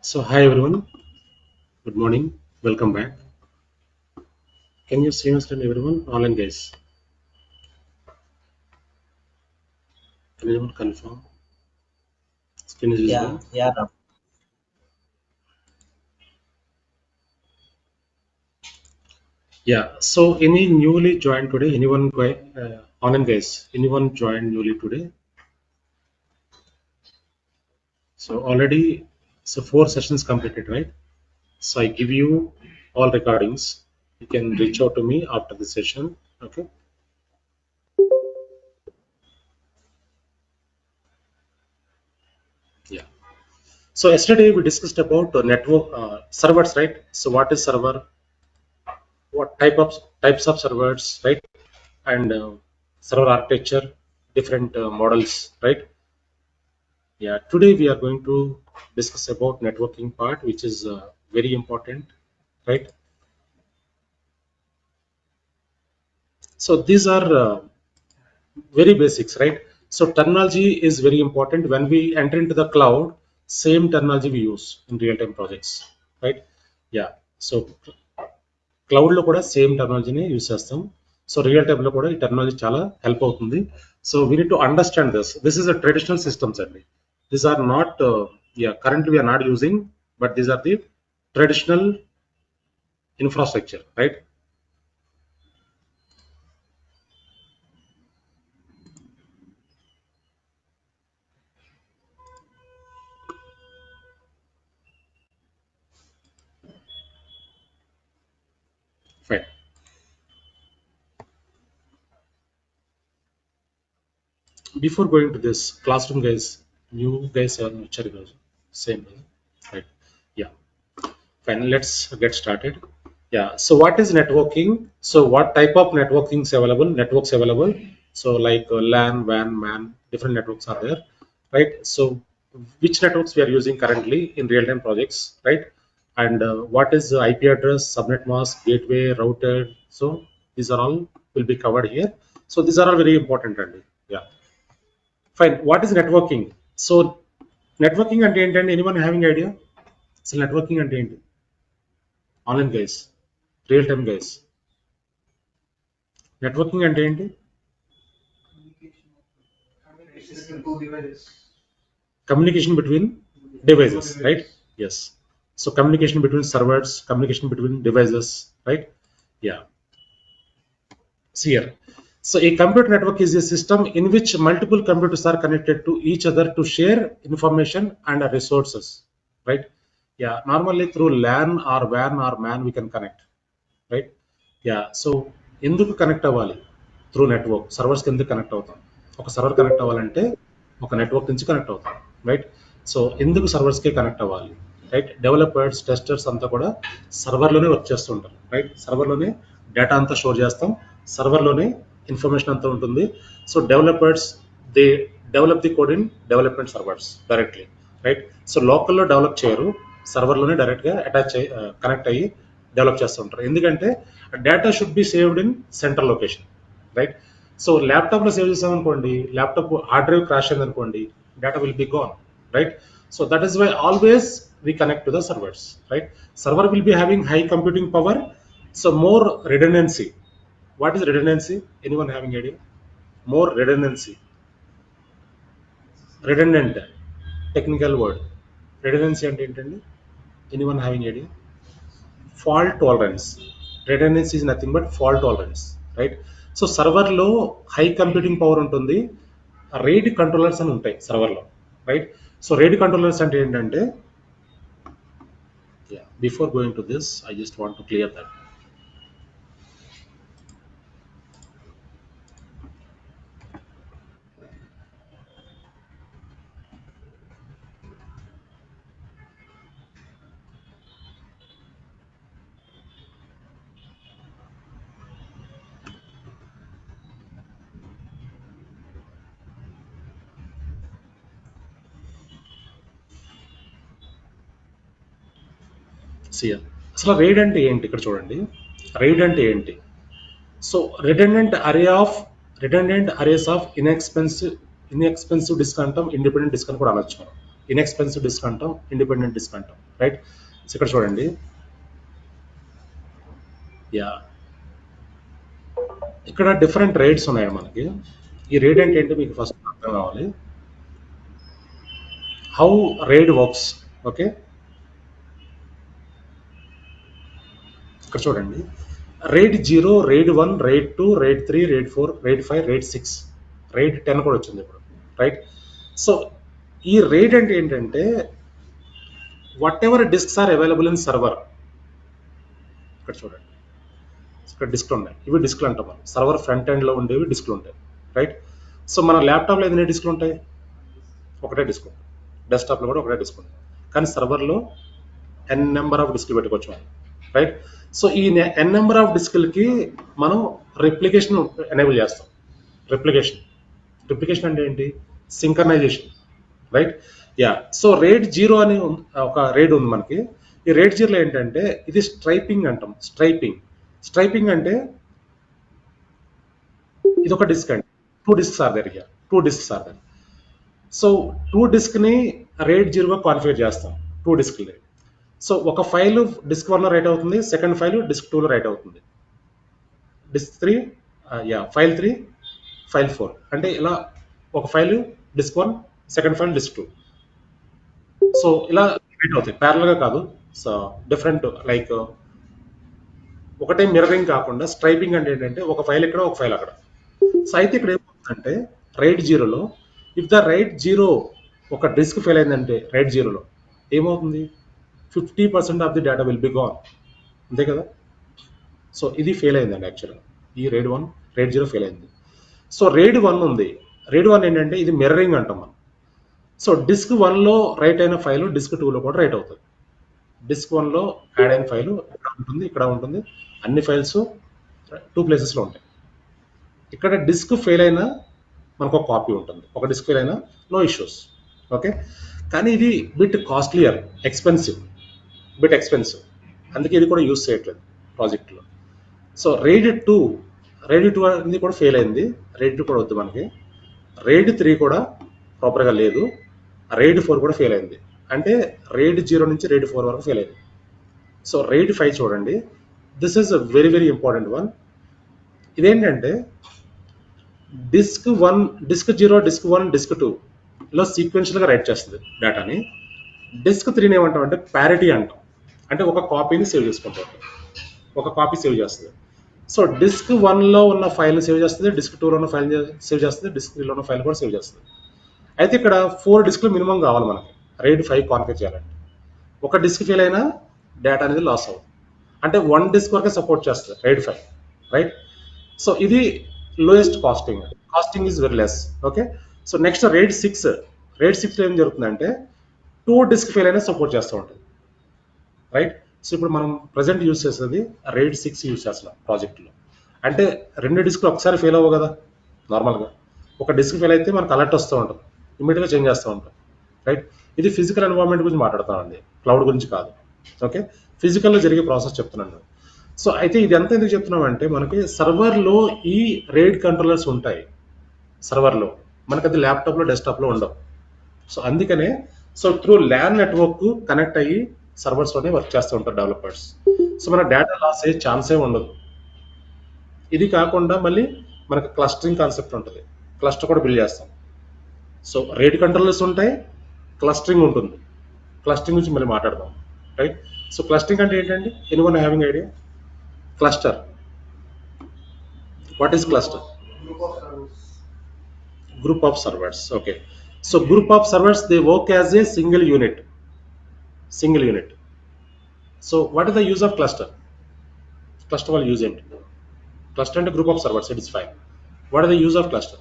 So hi everyone, good morning, welcome back. Can you see us and everyone? Online guys, can anyone confirm? Screen is Yeah, visible. yeah, Yeah. So any newly joined today? Anyone online guys? Anyone joined newly today? So already, so 4 sessions completed, right? So I give you all recordings. You can reach out to me after the session. Okay. Yeah. So yesterday we discussed about network servers, right? So what is server? What types of servers, right? And server architecture, different models, right? Yeah, today we are going to discuss about networking part, which is very important, right? So these are very basics, right? So terminology is very important. When we enter into the cloud, same terminology we use in real-time projects, right? Yeah. So cloud లో కూడా same టెక్నాలజీని use చేస్తాం. So real time లో కూడా ఈ technology చాలా help అవుతుంది. So we need to understand this is a traditional systems అండి. These are not current we're not using, but these are the traditional infrastructure, right? Fine. Before going to this class room guys, new guys ఎవరైనా వచ్చారు ఈరోజు? Same, right? Yeah, fine, let's get started. Yeah, so what is networking? So what type of networking is available? Networks available. So like LAN, WAN, MAN, different networks are there, right? So which networks we are using currently in real-time projects, right? And what is the IP address, subnet mask, gateway, router? So these are all will be covered here. So these are all very important, Andy. Yeah, fine. What is networking? So networking and anyone having idea? So networking and online guys, real time guys, networking అంటే ఏంటి? Communication between devices, right? Yes. So communication between servers, communication between devices, right? Yeah. Here, so a computer network is a system in which multiple computers are connected to each other to share information and resources, right? Yeah, normally through LAN or WAN or MAN we can connect, right? Yeah. So ఎందుకు connect అవ్వాలి? Through network. సర్వర్స్కి ఎందుకు connect అవుతాం? ఒక server connect అవ్వాలంటే ఒక network నుంచి connect అవుతాం, రైట్? సో ఎందుకు సర్వర్స్కే కనెక్ట్ అవ్వాలి, రైట్? డెవలపర్స్, టెస్టర్స్ అంతా కూడా సర్వర్లోనే వర్క్ చేస్తుంటారు, రైట్? సర్వర్లోనే డేటా అంతా స్టోర్ చేస్తాం, సర్వర్లోనే ఇన్ఫర్మేషన్ అంతా ఉంటుంది. So developers, they develop the code in development servers directly, right? So లోకల్లో డెవలప్ చేయరు, సర్వర్లోనే డైరెక్ట్గా కనెక్ట్ అయ్యి డెవలప్ చేస్తూ ఉంటారు. ఎందుకంటే data should be saved in central location, right? So ల్యాప్టాప్లో సేవ్ చేసామనుకోండి, ల్యాప్టాప్ హార్డ్ డ్రైవ్ క్రాష్ అయింది అనుకోండి, data will B gonna, right? So that is why always we connect to the servers, right? Server will be having high computing power, so more redundancy. What is redundancy? Anyone having idea? More redundancy. Redundant, technical word. Redundancy అంటే ఏంటండి? Anyone having idea? Fault tolerance. Redundancy is nothing but fault tolerance, right? So సర్వర్లో high computing power ఉంటుంది, RAID controllers అని ఉంటాయి సర్వర్లో, right? So RAID controllers అంటే ఏంటంటే, before going to this I just want to clear that. Sir, అసలు RAID అంటే ఏంటి? ఇక్కడ చూడండి, రైడ్ అంటే ఏంటి? So redundant arrays of inexpensive disk అంటాం, ఇండిపెండెంట్ డిస్క్ అని కూడా అనొచ్చు మనం, ఇన్ఎక్స్పెన్సివ్ డిస్క్ అంటాం, ఇండిపెండెంట్ డిస్క్ అంటాం, రైట్. సో ఇక్కడ చూడండి, యా ఇక్కడ డిఫరెంట్ రేట్స్ ఉన్నాయి మనకి. ఈ రేట్ అంటే ఏంటి మీకు ఫస్ట్ అర్థం కావాలి. How rate works, okay. ఇక్కడ చూడండి, rate 0, rate 1, rate 2, rate 3, rate 4, rate 5, rate 6, rate 10 కూడా వచ్చింది ఇప్పుడు, రైట్. సో ఈ రేట్ అంటే ఏంటంటే whatever disks are available in server. ఇక్కడ చూడండి, ఇక్కడ డిస్క్లు ఉన్నాయి, ఇవి డిస్క్లు అంటాం మనం. సర్వర్ ఫ్రంట్ ఎండ్లో ఉండేవి డిస్క్లు ఉంటాయి, రైట్. సో మన ల్యాప్టాప్లో ఎన్ని డిస్క్లు ఉంటాయి? ఒకటే డిస్క్ ఉంటుంది. డెస్క్టాప్లో కూడా ఒకటే డిస్క్ ఉంటుంది. కానీ సర్వర్లో ఎన్ నెంబర్ ఆఫ్ డిస్క్లు పెట్టుకోవచ్చు మనం, రైట్. సో ఈ ఎన్ నెంబర్ ఆఫ్ డిస్క్లకి మనం రెప్లికేషన్ ఎనేబుల్ చేస్తాం. రిప్లికేషన్ అంటే ఏంటి? Synchronisation, right. Yeah so rate 0 అని ఒక రేట్ ఉంది మనకి. ఈ రేట్ 0లో ఏంటంటే ఇది స్ట్రైపింగ్ అంటాం. స్ట్రైపింగ్ అంటే ఇది ఒక డిస్క్ అండి. 2 disks are there here. 2 disks are there. So 2 డిస్క్ని రేట్ 0గా కాన్ఫిగర్ చేస్తాం. 2 డిస్క్ని. సో ఒక ఫైల్ డిస్క్ 1లో రైట్ అవుతుంది, సెకండ్ ఫైల్ డిస్క్ 2లో రైట్ అవుతుంది. డిస్క్ 3, ఫైల్ 3, ఫైల్ 4 అంటే ఇలా ఒక file disk 1, second file disk 2. So ఇలా రైట్ అవుతాయి, ప్యారల్గా కాదు. సో డిఫరెంట్, లైక్ ఒకటే మిర్రరింగ్ కాకుండా స్ట్రైపింగ్ అంటే ఏంటంటే ఒక ఫైల్ ఇక్కడ, ఒక ఫైల్ అక్కడ. సో అయితే ఇక్కడ ఏమవుతుందంటే రైట్ 0లో ఇఫ్ ద రైట్ 0 ఒక డిస్క్ ఫెయిల్ అయిందంటే రైట్ 0లో ఏమవుతుంది? 50% of the data will be gone, అంతే కదా. సో ఇది ఫెయిల్ అయిందండి యాక్చువల్గా. ఈ రేట్ 0 ఫెయిల్ అయింది. సో రేట్ 1 ఉంది. రేట్ 1 ఏంటంటే ఇది మిర్రరింగ్ అంటాం మనం. సో డిస్క్ 1లో రైట్ అయిన ఫైల్ డిస్క్ 2లో కూడా రైట్ అవుతుంది. డిస్క్ 1లో యాడ్ అయిన ఫైల్ ఇక్కడ ఉంటుంది, ఇక్కడ ఉంటుంది. అన్ని ఫైల్స్ 2 ప్లేసెస్లో ఉంటాయి. ఇక్కడ డిస్క్ ఫెయిల్ అయినా మనకు ఒక కాపీ ఉంటుంది, ఒక డిస్క్ ఫెయిల్ అయినా నో ఇష్యూస్, ఓకే. కానీ ఇది బిట్ కాస్ట్లియర్, ఎక్స్పెన్సివ్. అందుకే ఇది కూడా యూజ్ చేయట్లేదు ప్రాజెక్ట్లో. సో రేట్ 2 అనేది కూడా ఫెయిల్ అయింది. రేట్ 2 కూడా వద్దు మనకి. రేట్ 3 కూడా ప్రాపర్గా లేదు. రేట్ 4 కూడా ఫెయిల్ అయింది. అంటే రేట్ 0 నుంచి రేట్ 4 వరకు ఫెయిల్ అయింది. సో రేట్ 5 చూడండి, this is a very very important one. ఇదేంటంటే డిస్క్ 1, డిస్క్ 0, డిస్క్ 1, డిస్క్ 2లో సీక్వెన్షియల్గా రైట్ చేస్తుంది డేటాని. డిస్క్ 3ని ఏమంటాం అంటే ప్యారిటీ అంటాం. అంటే ఒక కాపీని సేవ్ చేసుకుంటాం, ఒక కాపీ సేవ్ చేస్తుంది. సో డిస్క్ 1లో ఉన్న ఫైల్ సేవ్ చేస్తుంది, డిస్క్ 2లో ఉన్న ఫైల్ సేవ్ చేస్తుంది, డిస్క్ 3లో ఉన్న ఫైల్ కూడా సేవ్ చేస్తుంది. అయితే ఇక్కడ 4 డిస్క్లు మినిమం కావాలి మనకి రేట్ 5 కాన్ఫిగర్ చేయాలంటే. ఒక డిస్క్ ఫెయిల్ అయినా డేటా అనేది లాస్ అవుతుంది. అంటే 1 డిస్క్ వరకే సపోర్ట్ చేస్తుంది రేట్ 5, రైట్. సో ఇది lowest costing is very less, okay. So next RAID 6లో ఏం జరుగుతుందంటే 2 డిస్క్ ఫెయిల్ అయినా సపోర్ట్ చేస్తూ ఉంటుంది, రైట్. సో ఇప్పుడు మనం ప్రజెంట్ యూజ్ చేసేది రేట్ 6 యూజ్ చేస్తున్నాం ప్రాజెక్ట్లో. అంటే 2 డిస్క్లు ఒకసారి ఫెయిల్ అవ్వవు కదా నార్మల్గా. ఒక డిస్క్ ఫెయిల్ అయితే మనకు అలర్ట్ వస్తూ ఉంటుంది, ఇమీడియట్గా చేంజ్ చేస్తూ ఉంటాం, రైట్. ఇది ఫిజికల్ ఎన్వైరన్మెంట్ గురించి మాట్లాడుతామండి, క్లౌడ్ గురించి కాదు, ఓకే. ఫిజికల్లో జరిగే ప్రాసెస్ చెప్తున్నాను. సో అయితే ఇది ఎంత ఎందుకు చెప్తున్నామంటే మనకి సర్వర్లో ఈ రేట్ కంట్రోలర్స్ ఉంటాయి. సర్వర్లో మనకి అది ల్యాప్టాప్లో, డెస్క్టాప్లో ఉండవు. సో అందుకనే so through LAN network connect అయ్యి సర్వర్స్లోనే వర్క్ చేస్తూ ఉంటారు డెవలపర్స్. సో మన డేటా లాస్ అయ్యే ఛాన్సే ఉండదు. ఇది కాకుండా మళ్ళీ మనకి క్లస్టరింగ్ కాన్సెప్ట్ ఉంటుంది, క్లస్టర్ కూడా బిల్డ్ చేస్తాం. సో రేట్ కంట్రోలర్స్ ఉంటాయి, క్లస్టరింగ్ ఉంటుంది. క్లస్టరింగ్ గురించి మళ్ళీ మాట్లాడదాం, రైట్. సో క్లస్టరింగ్ అంటే ఏంటండి? Anyone having idea? Cluster, what is cluster? Group of servers, okay. So group of servers, they work as a single unit. So what is the use of cluster? Cluster will use it. Cluster and a group of servers, it is fine. What is the use of cluster?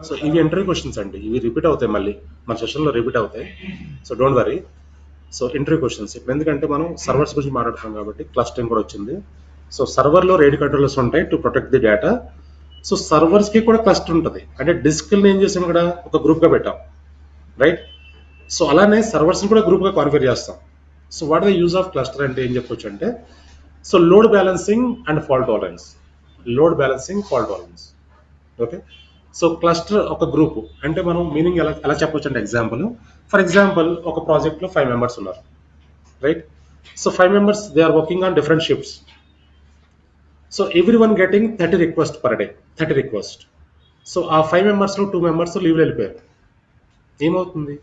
So ఇవి interview questions అండి, ఇవి repeat అవుతాయి, మళ్ళీ మన సెషన్లో repeat అవుతాయి. So don't worry. So interview questions ఇప్పుడు ఎందుకంటే మనం సర్వర్స్ గురించి మాట్లాడుతాం కాబట్టి క్లస్టరింగ్ కూడా వచ్చింది. సో సర్వర్లో రేట్ కంట్రోలర్స్ ఉంటాయి to protect the data. So సర్వర్స్కి కూడా క్లస్టర్ ఉంటుంది. అంటే డిస్క్ని ఏం చేసాం ఇక్కడ ఒక గ్రూప్గా పెట్టాం, రైట్. సో అలానే సర్వర్స్ని కూడా గ్రూప్గా కాన్ఫిగర్ చేస్తాం. So what the use of cluster అంటే ఏం చెప్పొచ్చు అంటే so load balancing and fault tolerance. Load balancing, fault tolerance. Okay, so cluster ఒక గ్రూప్ అంటే మనం మీనింగ్ ఎలా ఎలా చెప్పొచ్చు అంటే ఎగ్జాంపుల్, ఫర్ ఎగ్జాంపుల్ ఒక ప్రాజెక్ట్లో 5 మెంబర్స్ ఉన్నారు, right? So 5 members they are working on different shifts. So every one getting 30 request per day, 30 request. So ఆ 5 మెంబర్స్లో 2 మెంబర్స్ లీవ్లో వెళ్ళిపోయారు, ఏమవుతుంది?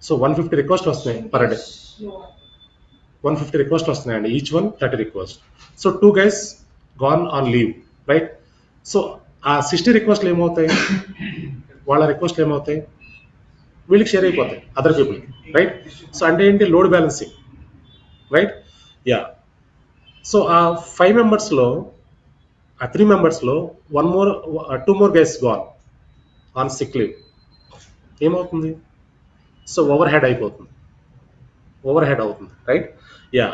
సో 150 రిక్వెస్ట్ వస్తున్నాయి పర్ డే, 150 రిక్వెస్ట్ వస్తున్నాయండి, each one 30 request. So 2 guys gone on leave, right? So ఆ 60 రిక్వెస్ట్లు ఏమవుతాయి, వాళ్ళ రిక్వెస్ట్లు ఏమవుతాయి, వీళ్ళకి షేర్ అయిపోతాయి అదర్ పీపుల్కి, రైట్? సో అంటే ఏంటి, load balancing, right? Yeah. So ఆ 5 మెంబర్స్లో, ఆ 3 మెంబర్స్లో 2 more guys gone on sick leave, ఏమవుతుంది? సో ఓవర్ హెడ్ అయిపోతుంది, ఓవర్ హెడ్ అవుతుంది, రైట్? యా.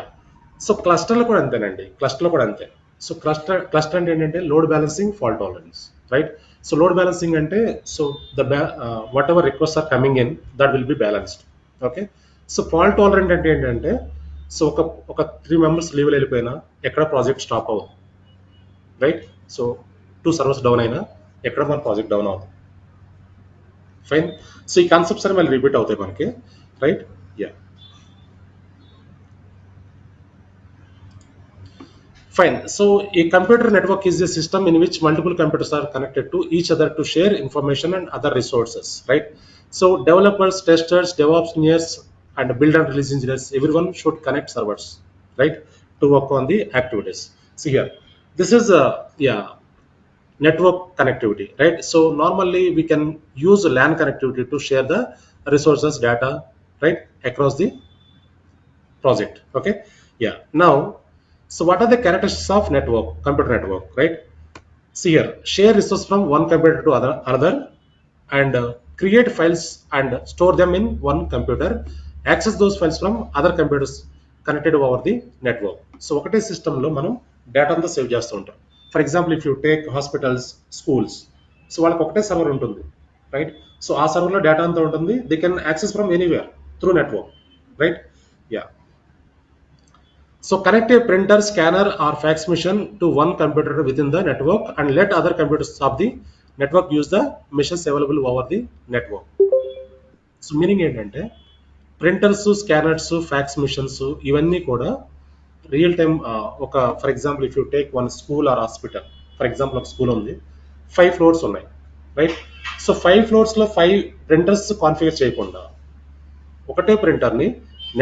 సో క్లస్టర్లో కూడా అంతేనండి, క్లస్టర్లో కూడా అంతే. సో క్లస్టర్ అంటే ఏంటంటే load balancing, fault tolerance, right? So load balancing అంటే so whatever request are coming in that will be balanced. Okay, so fault tolerant అంటే ఏంటంటే సో ఒక 3 మెంబర్స్ లీవ్లో వెళ్ళిపోయినా ఎక్కడ ప్రాజెక్ట్ స్టాప్ అవ్వదు, రైట్? సో 2 సర్వర్స్ డౌన్ అయినా ఎక్కడ మన ప్రాజెక్ట్ డౌన్ అవుతుంది, ఫైన్. సో ఈ కాన్సెప్ట్స్ అని మళ్ళీ రిపీట్ అవుతాయి మనకి, right? Yeah, fine. So a computer network is a system in which multiple computers are connected to each other to share information and other resources, right? So developers, testers, DevOps engineers, and build and release engineers, everyone should connect servers, right, to work on the activities. See here, this is a network connectivity, right? So normally we can use LAN connectivity to share the resources, data, right, across the project. Okay, yeah. Now, so what are the characteristics of network, computer network, right? See here, share resources from one computer to another, and create files and store them in one computer, access those files from other computers connected over the network. So ఒకటే system లో మనం data అంతా save చేస్తూ ఉంటాం. For example if you take hospitals, schools, so వాళ్ళకి ఒకటే server ఉంటుంది, right? So ఆ సర్వర్లో డేటా అంతా ఉంటుంది, they can access from anywhere through network, right? Yeah. So connect a printer, scanner or fax machine to one computer within the network and let other computers of the network use the machines available over the network. So meaning ఏంటంటే printers, scanners, fax machines ఇవన్నీ కూడా real time ఒక for example if you take one school or hospital, for example ఒక school ఉంది, 5 floors ఉన్నాయి, right? So 5 ఫ్లోర్స్లో 5 printers configure చేయకుండా ఒకటే ప్రింటర్ని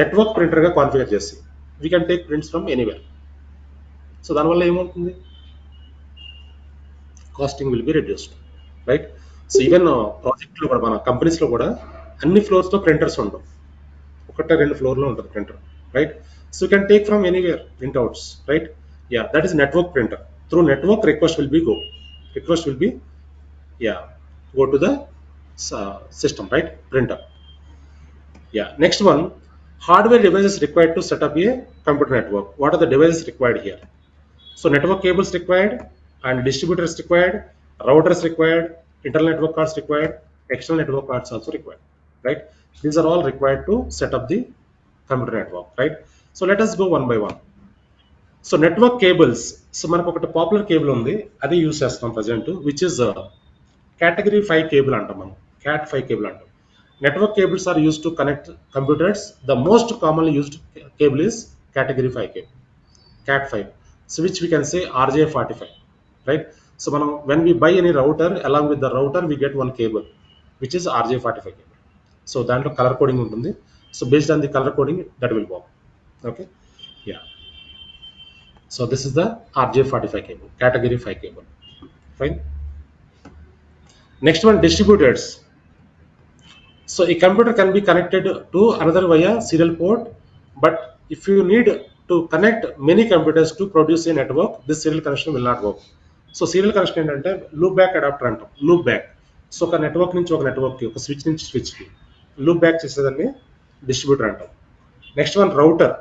నెట్వర్క్ ప్రింటర్గా కాన్ఫిగర్ చేసి we can take prints from anywhere. So దానివల్ల ఏమవుతుంది, costing will be reduced, right? So even ప్రాజెక్ట్లో కూడా మన కంపెనీస్లో కూడా అన్ని ఫ్లోర్స్లో ప్రింటర్స్ ఉండవు, 1-2 ఫ్లోర్లో ఉంటుంది printer, right? So you can take from anywhere printouts, right? Yeah, that is network printer. Through network request will be go to the system, right? Printer. Yeah, next one, hardware devices required to set up a computer network. What are the devices required here? So network cables required, and distributors required, routers required, internal network cards required, external network cards also required, right? These are all required to set up the computer network, right? So let us go one by one. So network cables, so మనకు ఒకటి popular cable ఉంది, అది use చేస్తాం present, which is category 5 cable అంటాం మనం, CAT 5 cable అంటాం. Network cables are used to connect computers. The most commonly used cable is category 5 cable, CAT 5, so which we can say RJ45, right? So when we buy any router, along with the router we get one cable which is RJ45 cable. So దాంట్లో color coding ఉంటుంది. So based on the color coding that will work. Okay, yeah. So this is the RJ45 cable, category 5 cable, fine. Next one, distributors. So a computer can be connected to another via serial port, but if you need to connect many computers to produce a network, this serial connection will not work. So serial connection ఏంటంటే loop back adapter అంటాం, loop back. So ఒక network నుంచి ఒక నెట్వర్క్కి, ఒక switch నుంచి స్విచ్కి loop back చేసేదాన్ని distributor అంటాం. Next one, router.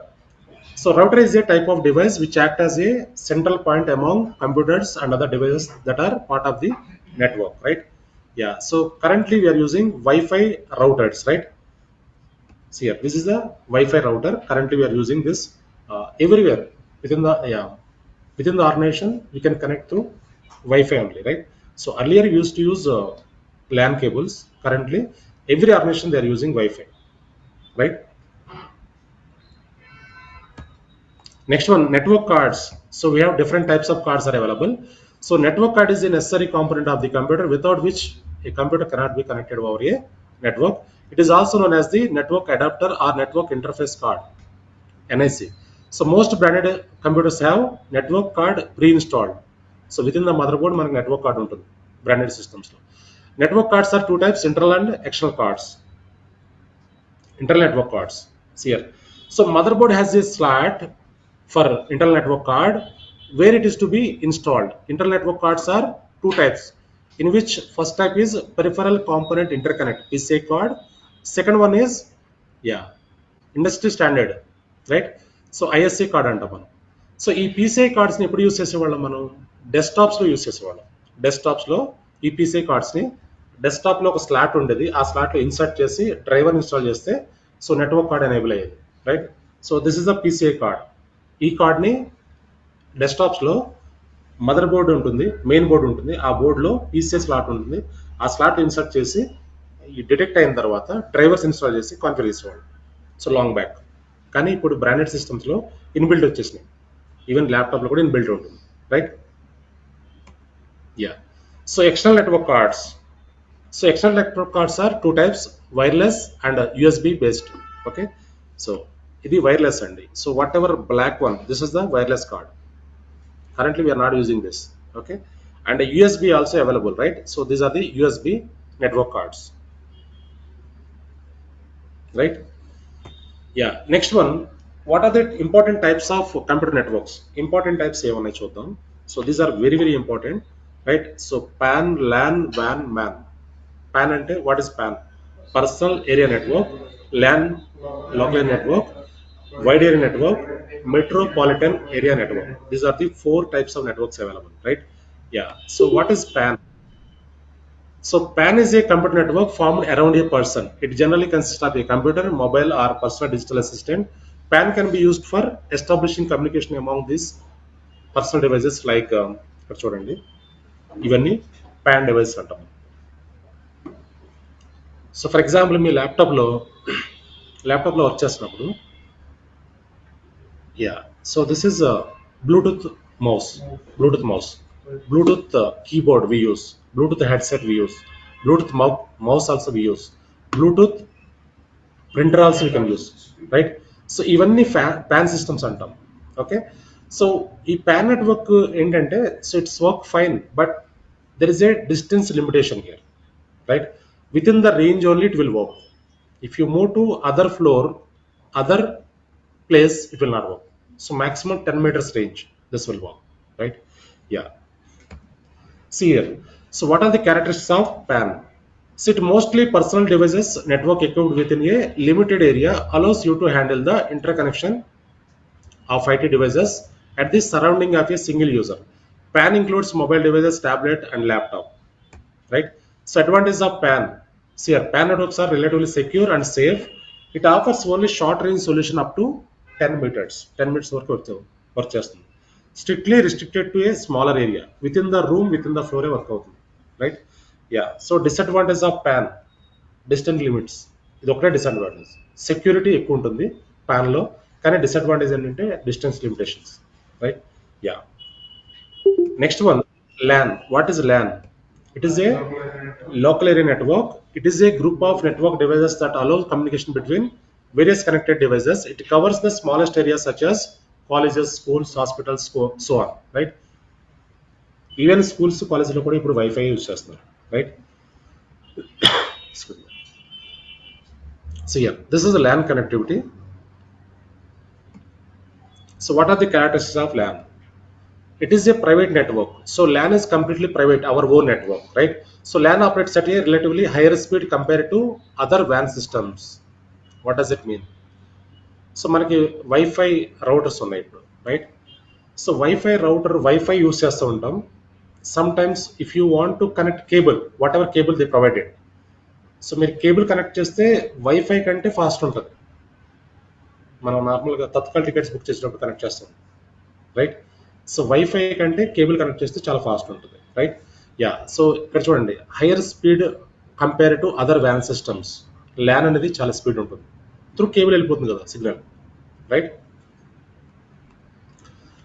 So router is a type of device which act as a central point among computers and other devices that are part of the network, right? Yeah, so currently we are using Wi-Fi routers, right? See here, this is the Wi-Fi router. Currently we are using this everywhere within within the organization we can connect through Wi-Fi only, right? So earlier we used to use LAN cables. Currently, every organization they are using Wi-Fi, right? Next one, network cards. So we have different types of cards are available. So network card is a necessary component of the computer without which a computer cannot be connected over a network. It is also known as the network adapter or network interface card, NIC. So most branded computers have network card pre-installed. So within the motherboard, మనకి network card ఉంటుంది branded systems లో. Network cards are two types, internal and external cards. Internal network cards. See here. So motherboard has a slot for internal network card where it is to be installed. Internal network cards are two types, in which first type is peripheral component interconnect, PCI card. Second one is, yeah, industry standard, right? So ISA card అంటాం మనం. So ఈ PCI కార్డ్స్ని ఎప్పుడు use చేసేవాళ్ళం? మనం డెస్క్టాప్స్లో use చేసేవాళ్ళం. డెస్క్టాప్స్లో ఈ PCI కార్డ్స్ని డెస్క్టాప్లో ఒక slot ఉండేది, ఆ స్లాట్లో ఇన్సర్ట్ చేసి డ్రైవర్ ఇన్స్టాల్ చేస్తే సో నెట్వర్క్ కార్డ్ ఎనేబుల్ అయ్యేది, right? So this is the PCI card. ఈ కార్డ్ని డెస్క్టాప్స్లో మదర్ బోర్డు ఉంటుంది, మెయిన్ బోర్డు ఉంటుంది, ఆ బోర్డులో పీసీఐ స్లాట్ ఉంటుంది, ఆ స్లాట్ ఇన్సర్ట్ చేసి ఈ డిటెక్ట్ అయిన తర్వాత డ్రైవర్స్ ఇన్స్టాల్ చేసి కాన్ఫిగర్ చేసేవాళ్ళు. So long back. కానీ ఇప్పుడు బ్రాండెడ్ సిస్టమ్స్లో ఇన్బిల్ట్ వచ్చేసినాయి, ఈవెన్ ల్యాప్టాప్లో కూడా ఇన్బిల్ట్ ఉంటుంది, right? Yeah. So external network cards. So external network cards are two types, wireless and USB based. Okay, so ఇది వైర్లెస్ అండి. So whatever black one, this is the wireless card. Currently we are not using this, okay? And a USB also available, right? So these are the USB network cards, right? Yeah. Next one, what are the important types of computer networks? Important types ఏమన్నా చూద్దాం. So these are very very important, right? So PAN, LAN, WAN, MAN. PAN అంటే what is PAN? Personal area network. LAN, local area network. Wide area network, metropolitan area network. These are the four types of networks available, right? Yeah. So what is PAN? So PAN is a computer network formed around a person. It generally consists of a computer, mobile or personal digital assistant. PAN can be used for establishing communication among these personal devices like ఇక్కడ చూడండి, ఇవన్నీ PAN devices అంటాం. So for example మీ ల్యాప్టాప్లో work చేస్తున్నప్పుడు, yeah, so this is a Bluetooth mouse, Bluetooth keyboard we use, Bluetooth headset we use, Bluetooth mouse also we use, Bluetooth printer also we can use, right? So ఇవన్నీ PAN systems అంటాం, okay? So ఈ PAN network ఏంటంటే, so it's work fine, but there is a distance limitation here, right? Within the range only it will work. If you move to other floor, other place, it will not work. So maximum 10 meters range this will work, right? Yeah. See here. So what are the characteristics of PAN? So it mostly personal devices network equipped within a limited area allows you to handle the interconnection of IT devices at the surrounding of a single user. PAN includes mobile devices, tablet and laptop, right? So advantage of PAN. See here, PAN networks are relatively secure and safe. It offers only short range solution up to 10 meters. 10 meters work చేస్తుంది. Strictly restricted to a smaller area. Within the room, within the floor work అవుతుంది, right? Yeah. So disadvantage of PAN, distance limits. ఇది ఒకటే disadvantage. Security ఎక్కువ ఉంటుంది PAN లో, కానీ disadvantage ఏంటంటే distance limitations, right? Yeah. Next one, LAN. What is LAN? It is a local area network. It is a group of network devices that allow communication between various connected devices. It covers the smallest areas such as colleges, schools, hospitals, so on, right? Even schools, colleges lo kuda ippudu Wi-Fi use chestunaru, right? So yeah, this is the LAN connectivity. So what are the characteristics of LAN? It is a private network. So LAN is completely private, our own network, right? So LAN operates at a relatively higher speed compared to other WAN systems. What does it mean? So మనకి WiFi routers ఉన్నాయి ఇప్పుడు, right? So WiFi use చేస్తూ ఉంటాం. Sometimes if you want to connect cable, whatever cable they provided, so మీరు cable connect చేస్తే WiFi కంటే fast ఉంటుంది. మనం నార్మల్గా తత్కాల్ టికెట్స్ బుక్ చేసినప్పుడు కనెక్ట్ చేస్తాం, రైట్? సో వైఫై కంటే కేబుల్ కనెక్ట్ చేస్తే చాలా ఫాస్ట్ ఉంటుంది, రైట్? యా, సో ఇక్కడ చూడండి, higher speed compare to other వ్యాన్ సిస్టమ్స్. ల్యాన్ అనేది చాలా స్పీడ్ ఉంటుంది, త్రూ కేబుల్ వెళ్ళిపోతుంది కదా signal, right?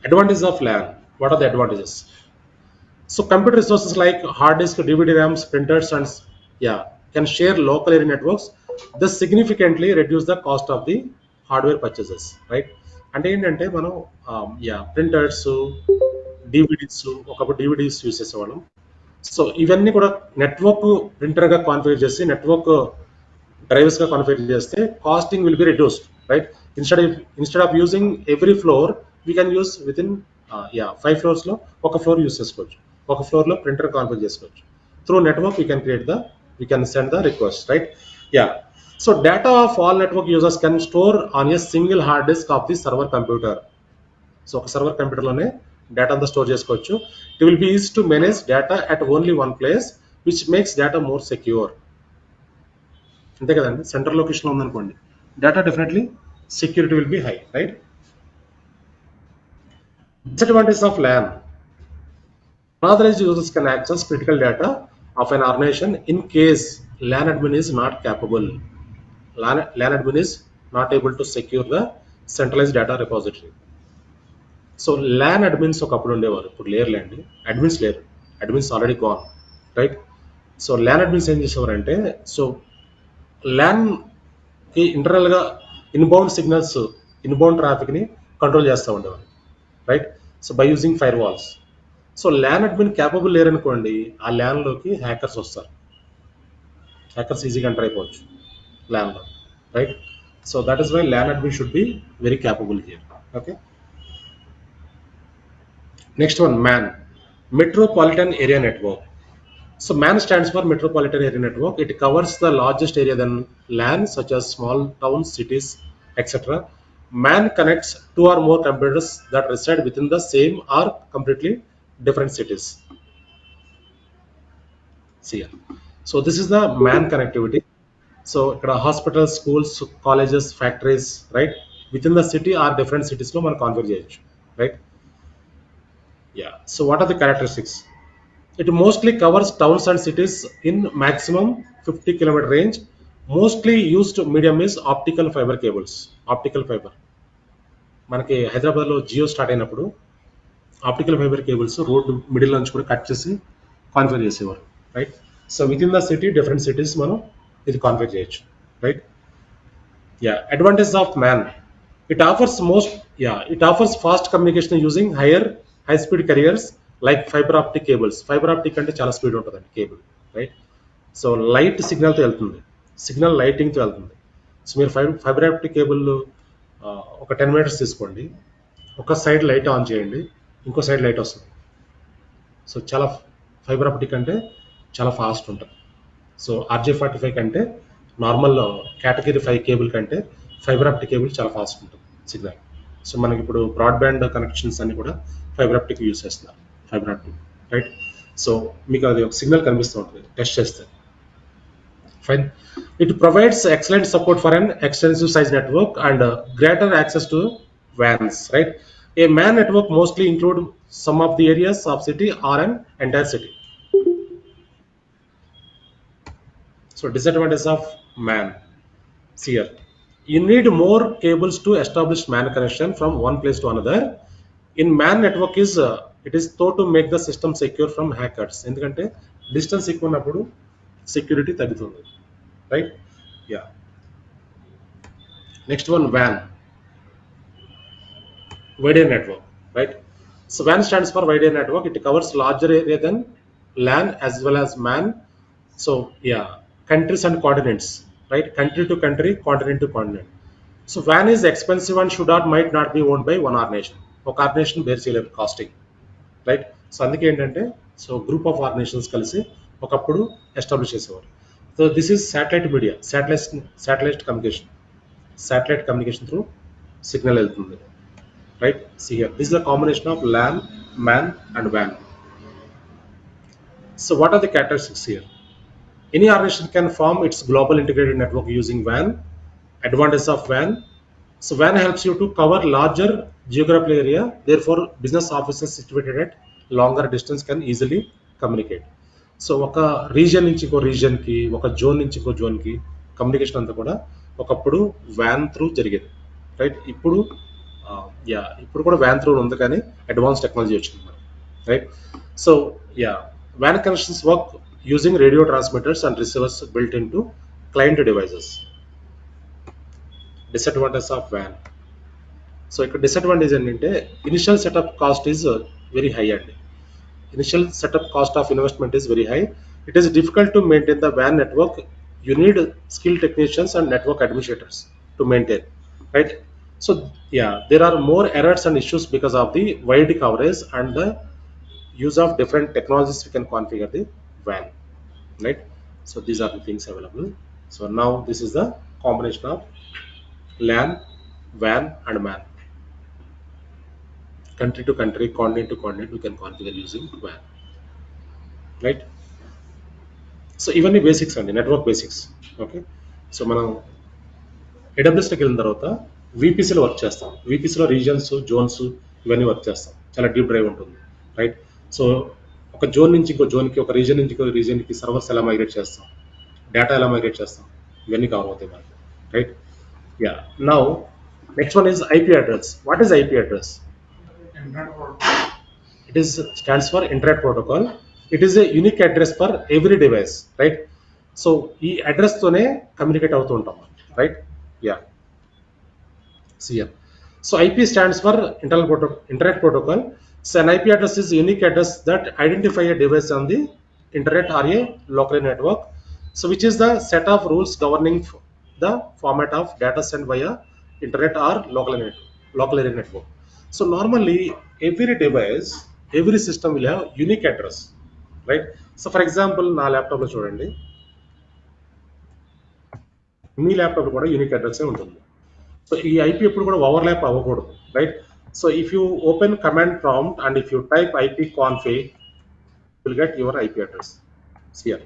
Advantage of LAN, what are the advantages? So computer resources like hard disk, DVD RAMs, printers, and yeah, can share local area networks. This significantly reduce the cost of the hardware purchases, right? అంటే ఏంటంటే మనం printers, DVDs, ఒకప్పుడు DVDs use చేసేవాళ్ళం. So ఇవన్నీ కూడా network ప్రింటర్గా configure చేసి network డ్రైవ్స్గా కాన్ఫిగర్ చేస్తే costing will be reduced, right? Instead of using every floor we can use with in 5 ఫ్లోర్స్లో ఒక ఫ్లోర్ యూస్ చేసుకోవచ్చు, ఒక ఫ్లోర్లో ప్రింటర్ కాన్ఫిగర్ చేసుకోవచ్చు. Through network we can send the request, right? Yeah, so data of all network users can store on a single hard disk of the server computer. So ఒక server కంప్యూటర్లోనే data అంతా store చేసుకోవచ్చు. It will be easy to manage data at only one place, which makes data more secure. అంతే కదండి, central లొకేషన్లో ఉందనుకోండి, data definitely security will be high, right? Disadvantage of LAN. Unauthorized users can access critical data of an organization in case LAN admin is not capable. LAN admin is not able to secure the centralized data repository. So LAN admins ఒకప్పుడు ఉండేవారు, ఇప్పుడు లేరులేండి, admins లేరు, admins already gone, right? So LAN admins ఏం చేసేవారంటే, so ల్యాన్కి ఇంటర్నల్గా inbound signals, inbound ట్రాఫిక్ని కంట్రోల్ చేస్తూ ఉండేవారు, right? So by using firewalls. So LAN admin capable లేరనుకోండి, ఆ ల్యాన్లోకి హ్యాకర్స్ వస్తారు, హ్యాకర్స్ ఈజీగా ఎంటర్ అయిపోవచ్చు ల్యాన్లో, right? So that is why LAN admin should be very capable here, okay? Next one, MAN, metropolitan area network. So MAN stands for Metropolitan Area Network. It covers the largest area than LAN, such as small towns, cities, etc. MAN connects two or more computers that reside within the same or completely different cities. See here. So this is the MAN connectivity. So hospitals, schools, colleges, factories, right? Within the city or different cities lo man configure cheyochu, right? Yeah. So what are the characteristics? It mostly covers towns and cities in maximum 50 kilometer range. Mostly used medium is optical fiber cables. Optical fiber. మనకి హైదరాబాద్లో Jio start అయినప్పుడు optical fibre cables road middle నుంచి కూడా cut చేసి configure చేసేవారు, right? So with in the city, different cities మనం ఇది configure చేయొచ్చు, right? Yeah, advantage of man. It offers fast communication using high speed carriers like fiber optic cables. Fiber optic అంటే చాలా speed ఉంటుందండి cable, right? So light సిగ్నల్తో వెళ్తుంది, signal లైటింగ్తో వెళ్తుంది. So మీరు fibre optic cable ఒక 10 మీటర్స్ తీసుకోండి, ఒక సైడ్ లైట్ ఆన్ చేయండి, ఇంకో సైడ్ లైట్ వస్తుంది. సో చాలా ఫైబర్ ఆప్టిక్ అంటే చాలా ఫాస్ట్ ఉంటుంది. సో RJ45 కంటే నార్మల్ కేటగిరీ 5 కేబుల్ కంటే ఫైబర్ ఆప్టిక్ కేబుల్ చాలా ఫాస్ట్ ఉంటుంది సిగ్నల్. సో మనకి ఇప్పుడు బ్రాడ్బ్యాండ్ కనెక్షన్స్ అన్ని కూడా ఫైబర్ ఆప్టిక్ యూజ్ చేస్తున్నారు, ఫైబర్ ఆప్టిక్, రైట్? సో మీకు అది ఒక సిగ్నల్ కనిపిస్తూ ఉంటుంది టెస్ట్ చేస్తే, fine. It provides excellent support for an extensive size network and greater access to WANs, right? A man network mostly include some of the areas of city or an entire city. So disadvantage of MAN. Here, you need more cables to establish MAN connection from one place to another. In MAN network it is thought to make the system secure from hackers. ఎందుకంటే distance ఎక్కువ ఉన్నప్పుడు security తగ్గుతుంది, right? Yeah, next one, WAN, wide area network, right? So WAN stands for wide area network. It covers larger area than LAN as well as MAN. So yeah, countries and continents, right? Country to country, continent to continent. So WAN is expensive and might not be owned by one organization. ఒక organisation bear చేయలేరు casting, right? So అందుకే ఏంటంటే, so group of organisations కలిసి ఒకప్పుడు establish చేసేవారు. So this is satellite media, satellite communication through signal వెళ్తుంది, right? See here, this is the combination of LAN, MAN and WAN. So what are the characteristics here? Any organization can form its global integrated network using WAN. Advantage of WAN, So WAN helps you to cover larger geographical area. Therefore, business offices situated at longer distance can easily communicate. So ఒక region నుంచి ఇంకో రీజియన్కి, ఒక zone నుంచి ఇంకో జోన్కి communication అంతా కూడా ఒకప్పుడు van through జరిగేది, రైట్? ఇప్పుడు ఇప్పుడు కూడా వ్యాన్ త్రూ ఉంది, కానీ అడ్వాన్స్ టెక్నాలజీ వచ్చింది మరి, right? So van connections work using radio transmitters and receivers built in to client devices. Disadvantage of van. So ఇక్కడ డిసడ్వాంటేజ్ ఏంటంటే initial setup cost is very high అండి. Initial setup cost of investment is very high. It is difficult to maintain the WAN network. You need skilled technicians and network administrators to maintain, right? So there are more errors and issues because of the wide coverage and the use of different technologies we can configure the WAN, right? So these are the things available. So now this is the combination of LAN, WAN and MAN. Country to country, continent to continent, we can configure using WAN, right? So ఇవన్నీ basics అండి, network basics. Okay, so మనం ఏడబ్ల్యూఎస్లోకి వెళ్ళిన తర్వాత వీపీసీలో work చేస్తాం. వీపీసీలో reasons, Jones ఇవన్నీ work చేస్తాం. చాలా deep drive ఉంటుంది, రైట్? సో ఒక జోన్ నుంచి ఇంకో జోన్కి, ఒక రీజన్ నుంచి ఇంకో రీజన్కి సర్వర్స్ ఎలా మైగ్రేట్ చేస్తాం, డేటా ఎలా మైగ్రేట్ చేస్తాం, ఇవన్నీ కవర్ అవుతాయి మనకి, right? Now next one is IP address. What is IP address? It is stands for Internet Protocol. It is a unique address for every device, right? So ఈ address తోనే communicate అవుతూ ఉంటాం, right? CM. So IP stands for Internet Protocol. So an IP address is a unique address that identify a device on the internet or a local network. So which is the set of rules governing the format of data sent via internet or local area network. So normally every device, every system will have unique address, right? So for example, నా laptop లో చూడండి, మీ laptop కూడా unique address ఉంటుంది. So ఈ IP ఎప్పుడు కూడా overlap అవ్వకూడదు, right? So if you open command prompt and if you type IP config, will get your IP address here.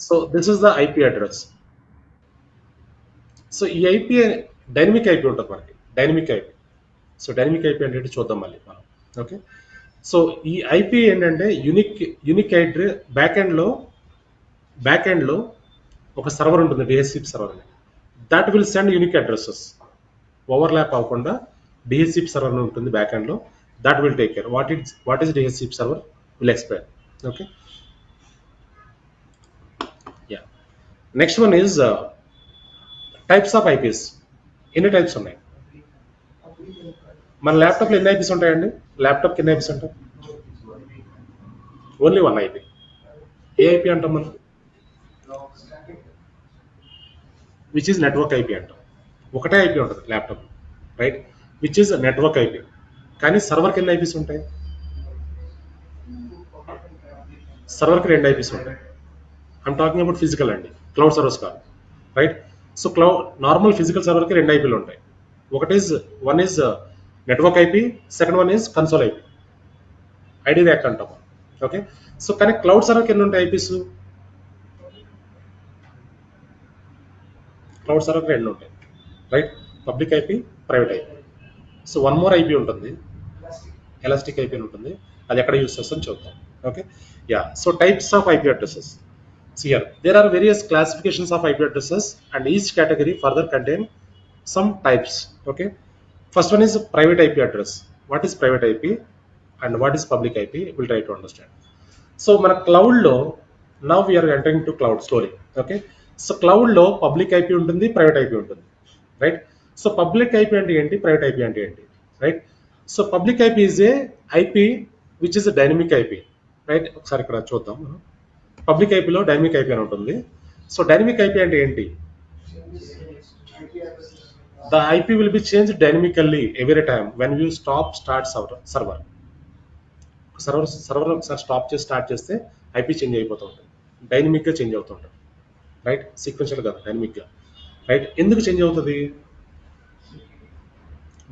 So this is the IP address. So ఈ IP dynamic IP ఉంటుంది మనకి, dynamic IP. So dynamic IP అంటే చూద్దాం మళ్ళీ మనం, okay? So ఈ IP ఏంటంటే unique address. Back ఎండ్లో ఒక సర్వర్ ఉంటుంది, డిహెచ్సిపి సర్వర్ అని. That will send unique addresses. Overlap అవ్వకుండా డిహెచ్సిపి సర్వర్ ఉంటుంది బ్యాక్ ఎండ్లో. That will take care. What is DHCP server will explain, okay? Next one is types of eyepiece. ఎన్ని types ఉన్నాయి మన ల్యాప్టాప్లో? ఎన్ని ఐపీస్ ఉంటాయండి ల్యాప్టాప్కి? ఎన్ని ఐపీస్ ఉంటాయి? Only one IP. ఏ ఐపీ అంటాం మనం? విచ్ ఈజ్ నెట్వర్క్ ఐపీ అంటాం. ఒకటే ఐపీ ఉంటుంది laptop, right? Which is network IP. కానీ సర్వర్కి ఎన్ని ఐపీస్ ఉంటాయి? సర్వర్కి 2 ఐపీస్ ఉంటాయి. ఐఎమ్ టాకింగ్ అబౌట్ ఫిజికల్ అండి, క్లౌడ్ సర్వర్స్ కాదు, రైట్? సో నార్మల్ ఫిజికల్ సర్వర్కి 2 ఐపీలు ఉంటాయి. One is network IP, second one is console IP, ID rack అంటాం, ఓకే? సో కానీ cloud సర్వర్కి ఎన్ని ఉంటాయి ఐపీస్? క్లౌడ్ సర్వర్కి 2 ఉంటాయి, right? Public IP, private IP. So one more IP ఉంటుంది, elastic IP అని ఉంటుంది. అది ఎక్కడ యూస్ చేస్తాం చూద్దాం, okay? So types of IP addresses. So here there are various classifications of IP addresses and each category further contain some types, okay? First one is private IP address. What is private IP and what is public IP? We'll try to understand. So mana cloud lo, now we are entering to cloud slowly, okay? So cloud lo public IP untundi, private IP untundi, right? So public IP ante enti, private IP ante enti, right? So public IP is a IP which is a dynamic IP, right? ఒకసారి ఇక్కడ చూద్దాం. Public ఐపీలో dynamic IP అని ఉంటుంది. So dynamic IP అంటే ఏంటి? The IP will be change dynamically every time when you start server. Server ఒకసారి stop చేసి start చేస్తే ఐపీ చేంజ్ అయిపోతూ ఉంటుంది, డైనమిక్గా చేంజ్ అవుతూ ఉంటుంది, రైట్? సీక్వెన్షియల్ కాదు, డైనమిక్గా, రైట్? ఎందుకు చేంజ్ అవుతుంది?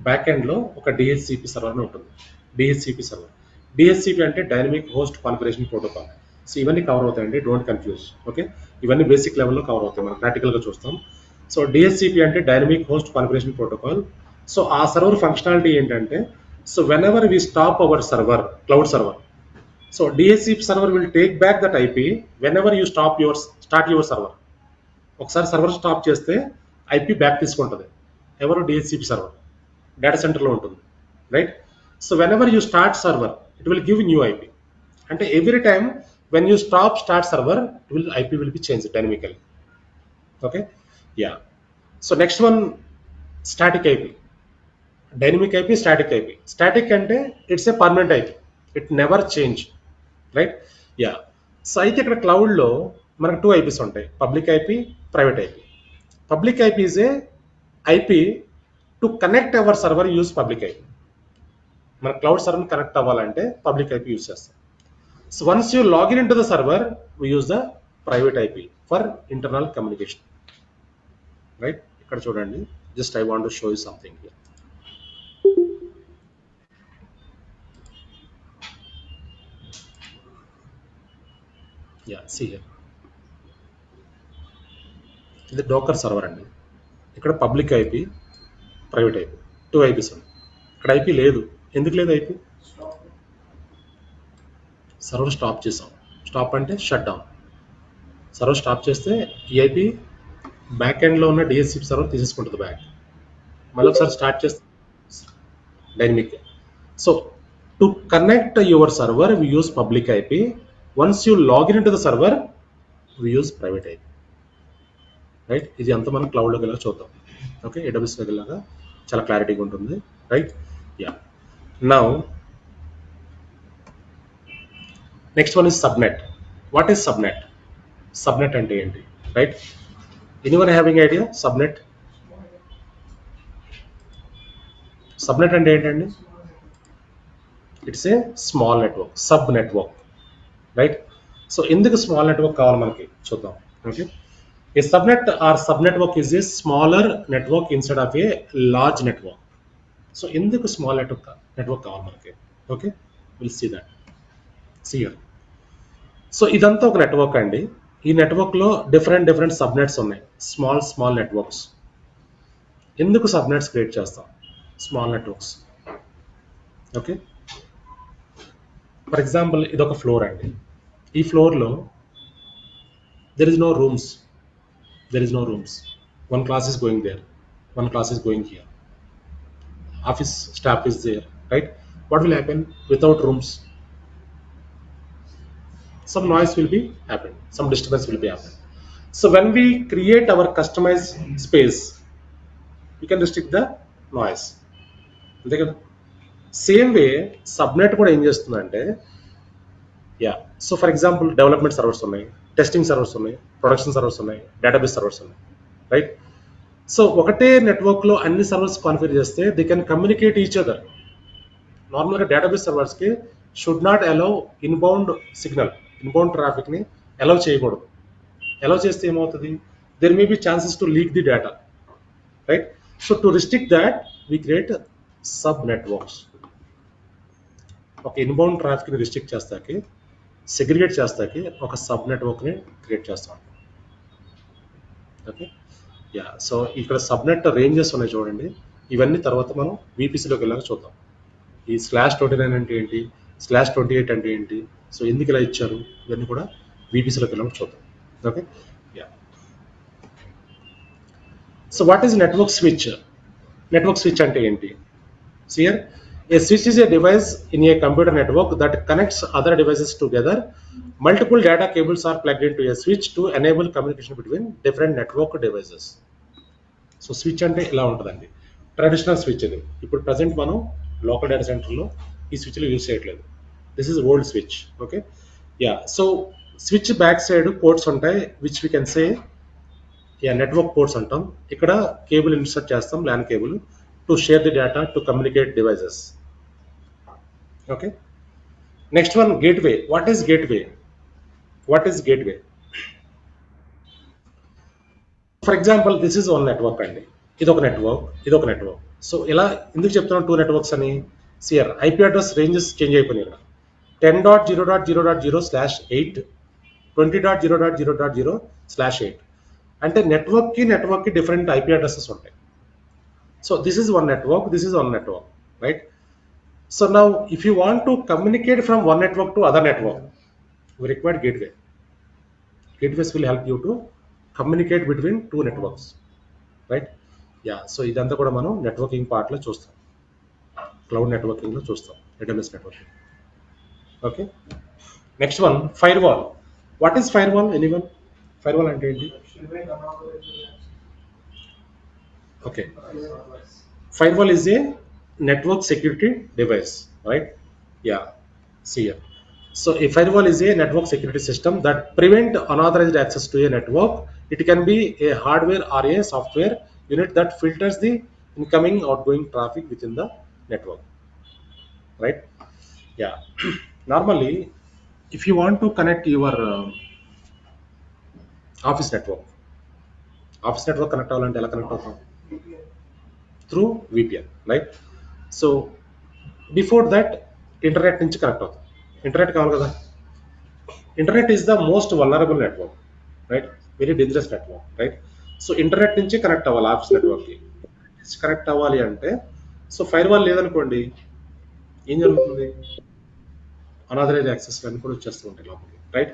బ్యాక్ ఎండ్లో ఒక డిహెచ్సిపి సర్వర్ అని ఉంటుంది. డిహెచ్సిపి సర్వర్, డిహెచ్సిపి అంటే dynamic host configuration protocol. So ఇవన్నీ కవర్ అవుతాయండి, డోంట్ కన్ఫ్యూజ్, ఓకే? ఇవన్నీ బేసిక్ లెవెల్లో కవర్ అవుతాయి, మనం ప్రాక్టికల్గా చూస్తాం. సో డిహెచ్సిపి అంటే dynamic host configuration protocol. So ఆ సర్వర్ ఫంక్షనాలిటీ ఏంటంటే, so whenever we stop our server, cloud server, so DHCP server will take back that IP whenever you start your server. ఒకసారి server stop చేస్తే IP back తీసుకుంటుంది. ఎవరు? DHCP server data సెంటర్లో ఉంటుంది, right? So whenever you start server it will give new IP. అంటే every time when you start server IP will be change dynamically. Okay, yeah. So next one, static IP. Dynamic IP, static IP. Static అంటే it's a permanent IP, it never change, right? Yeah. So అయితే ఇక్కడ క్లౌడ్లో మనకు 2 IPs ఉంటాయి, public IP, private IP. Public IP is a IP to connect our server use public IP. మన cloud server connect అవ్వాలంటే public IP use చేస్తాం. So once you login in to the server we use the private IP for internal communication, right? ఇక్కడ చూడండి, just I want to show you something here. Yeah, see here. ఇది Docker server అండి. ఇక్కడ public IP, private IP, 2 IPs ఉన్నాయి. ఇక్కడ IP లేదు. ఎందుకు లేదు ఐపీ? సర్వర్ స్టాప్ చేసాం. స్టాప్ అంటే షట్ డౌన్. సర్వర్ స్టాప్ చేస్తే ఈ ఐపీ బ్యాక్ ఎండ్లో ఉన్న DHCP సర్వర్ తీసేసుకుంటుంది బ్యాక్. మళ్ళీ ఒకసారి స్టార్ట్ చేస్తే dynamic. So to connect your server we use public IP. Once you login in to the server we use private IP, right? ఇది అంతా మనం క్లౌడ్లోకి వెళ్ళగా చూద్దాం. ఓకే, AWSలోకి వెళ్ళగా చాలా క్లారిటీగా ఉంటుంది, right? Yeah. Now next one is subnet. What is subnet? Subnet అంటే ఏంటి, right? Anyone having idea? Subnet అంటే ఏంటండి? It's a small network, sub network, right? So ఎందుకు స్మాల్ నెట్వర్క్ కావాలి మనకి చూద్దాం. Okay, a subnet or sub network is a smaller network instead of a large network. So ఎందుకు small network కావాలి మనకి? Okay, will see that. Sir. So ఇదంతా ఒక network అండి. ఈ నెట్వర్క్లో డిఫరెంట్ సబ్నెట్స్ ఉన్నాయి, స్మాల్ నెట్వర్క్స్. ఎందుకు సబ్నెట్స్ క్రియేట్ చేస్తాం? Small networks. Okay, for example ఇది ఒక ఫ్లోర్ అండి. ఈ ఫ్లోర్లో there is no rooms. One class is going there, one class is going here. Office staff is there, right? What will happen without rooms? Some noise will be happen, some disturbance will be happen. So when we create our customized space, we can restrict the noise. అంతే కదా? Same way subnet కూడా ఏం చేస్తుందంటే, yeah, so for example development servers ఉన్నాయి, testing servers ఉన్నాయి, production servers ఉన్నాయి, database servers ఉన్నాయి, right? So ఒకటే నెట్వర్క్లో అన్ని సర్వర్స్ కాన్ఫిగర్ చేస్తే they can communicate each other. నార్మల్గా డేటాబేస్ సర్వర్స్కి షుడ్ నాట్ అలౌ ఇన్బౌండ్ ట్రాఫిక్ని అలౌ చేయకూడదు. అలౌ చేస్తే ఏమవుతుంది? There may be chances to leak the data, right? So to restrict that we create sub networks. ఒక inbound ట్రాఫిక్ని restrict చేస్తాకి, segregate చేస్తాకి ఒక సబ్ నెట్వర్క్ని క్రియేట్ చేస్తాం. Okay, yeah. సో ఇక్కడ సబ్నెట్ రేంజెస్ ఉన్నాయి చూడండి. ఇవన్నీ తర్వాత మనం VPCలోకి వెళ్ళాక చూద్దాం. ఈ /29 అంటే ఏంటి, /28 అంటే ఏంటి, సో ఎందుకు ఇలా ఇచ్చారు, ఇవన్నీ కూడా VPCలోకి వెళ్ళాక చూద్దాం. Okay, yeah. So what is network switch? Network switch అంటే ఏంటి? Here a switch is a device in a computer network that connects other devices together. Multiple data cables are plugged into a switch to enable communication between different network devices. So switch అంటే ఇలా ఉంటుందండి. Traditional switch ఇది. ఇప్పుడు present మనం local data సెంటర్లో ఈ స్విచ్లు use చేయట్లేదు. This is old switch. Okay, yeah. So switch back side ports ఉంటాయి, which we can say network ports అంటాం. ఇక్కడ కేబుల్ ఇన్సర్ట్ చేస్తాం, LAN cable, to share the data to communicate devices. Okay, next one, gateway. What is gateway? For example this is one network అండి. ఇది ఒక network. So ఇలా ఎందుకు చెప్తున్నాం 2 networks అని? CR IP address ranges change అయిపోయినాయి ఇక్కడ. 10.0.0.0/8, 20.0.0.0/8. అంటే నెట్వర్క్కి డిఫరెంట్ IP అడ్రసెస్ ఉంటాయి. So this is one network, this is one network, right? So now if you want to communicate from one network to other network, we require gateway. Gateways will help you to communicate between two networks, right? Yeah, so ఇదంతా కూడా మనం networking పార్ట్లో చూస్తాం, cloud నెట్వర్కింగ్లో చూస్తాం, AWS networking. Okay, next one firewall. What is firewall? Anyone? Firewall అంటే ఏంటి? Okay, firewall is a network security device, right? Yeah, see here. So a firewall is a network security system that prevent unauthorized access to a network. It can be a hardware or a software unit that filters the incoming outgoing traffic within the network, right? Yeah. Normally if you want to connect your office network connect అవ్వాలంటే ఎలా connect అవుతాం? Through VPN, right? So before that internet నుంచి connect అవుతాం. Internet కావాలి కదా. Internet is the most vulnerable network, right? Very dangerous network, right? So internet నుంచి connect అవ్వాలి office నెట్వర్క్కి. Connect అవ్వాలి అంటే సో ఫైర్ వాల్ లేదనుకోండి, ఏం జరుగుతుంది? అనాథరైజ్ యాక్సెస్ అన్ని కూడా వచ్చేస్తూ ఉంటాయి లోపలికి, రైట్?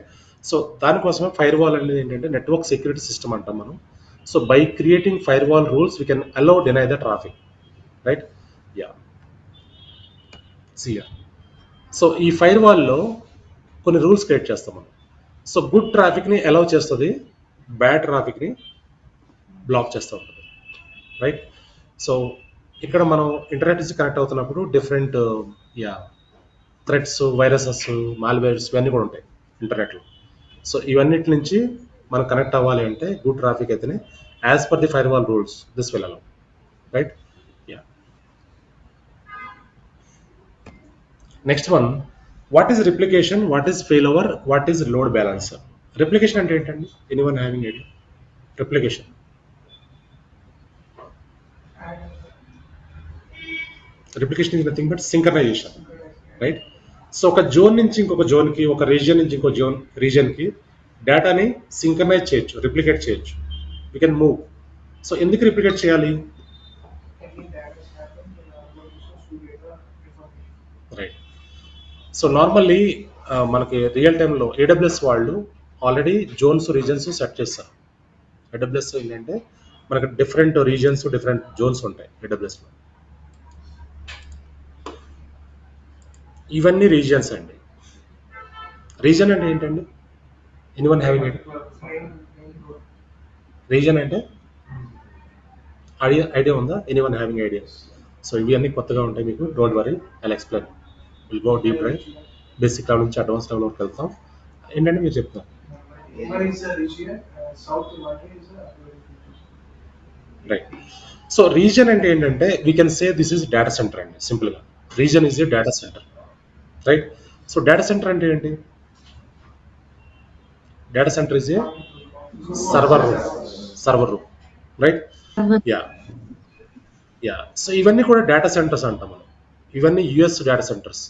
సో దానికోసమే ఫైర్ వాల్ అనేది ఏంటంటే నెట్వర్క్ సెక్యూరిటీ సిస్టమ్ అంటాం మనం. So by creating fire wall rules we can allow deny the traffic, right? Yeah, సియా. సో ఈ ఫైర్ వాల్లో కొన్ని రూల్స్ క్రియేట్ చేస్తాం మనం. సో గుడ్ ట్రాఫిక్ని అలౌ చేస్తుంది, బ్యాడ్ ట్రాఫిక్ని బ్లాక్ చేస్తూ ఉంటుంది, రైట్? సో ఇక్కడ మనం ఇంటర్నెట్ నుంచి కనెక్ట్ అవుతున్నప్పుడు డిఫరెంట్ థ్రెడ్స్, వైరసెస్, మాల్వేర్స్ ఇవన్నీ కూడా ఉంటాయి ఇంటర్నెట్లో. సో ఇవన్నిటి నుంచి మనం కనెక్ట్ అవ్వాలి అంటే గుడ్ ట్రాఫిక్ అయితేనే as per the fire wall rules this will allow, right? Yeah. Next one, what is replication, what is failover, what is load balancer? Replication అంటే ఏంటండి? Anyone having idea? Replication is nothing but synchronization, right? So ఒక zone నుంచి ఇంకొక జోన్కి, ఒక region నుంచి ఇంకో రీజియన్కి డేటాని synchronise చేయొచ్చు, రిప్లికేట్ చేయొచ్చు, వీ కెన్ మూవ్. సో ఎందుకు రిప్లికేట్ చేయాలి? రైట్. సో నార్మల్లీ మనకి రియల్ టైంలో AWS వాళ్ళు ఆల్రెడీ జోన్స్, రీజన్స్ సెట్ చేస్తారు. AWS ఏంటంటే మనకి డిఫరెంట్ రీజన్స్, డిఫరెంట్ జోన్స్ ఉంటాయి AWSలో. ఇవన్నీ రీజియన్స్ అండి. రీజన్ అంటే ఏంటండి? Anyone having it? రీజన్ అంటే ఐడియా ఉందా? Anyone having idea? సో ఇవి అన్నీ కొత్తగా ఉంటాయి మీకు, don't worry, I'll explain. Will go deep right, basic level నుంచి అడ్వాన్స్ లెవెల్ వరకు వెళ్తాం. ఏంటంటే మీరు చెప్తాం, రైట్? సో రీజన్ అంటే ఏంటంటే we can say this is data center అండి, సింపుల్గా. Region is a data center, right? So data center అంటే ఏంటి? Data center is a server room, right? Yeah. So ఇవన్నీ కూడా డేటా సెంటర్స్ అంటాం మనం. ఇవన్నీ US data centers,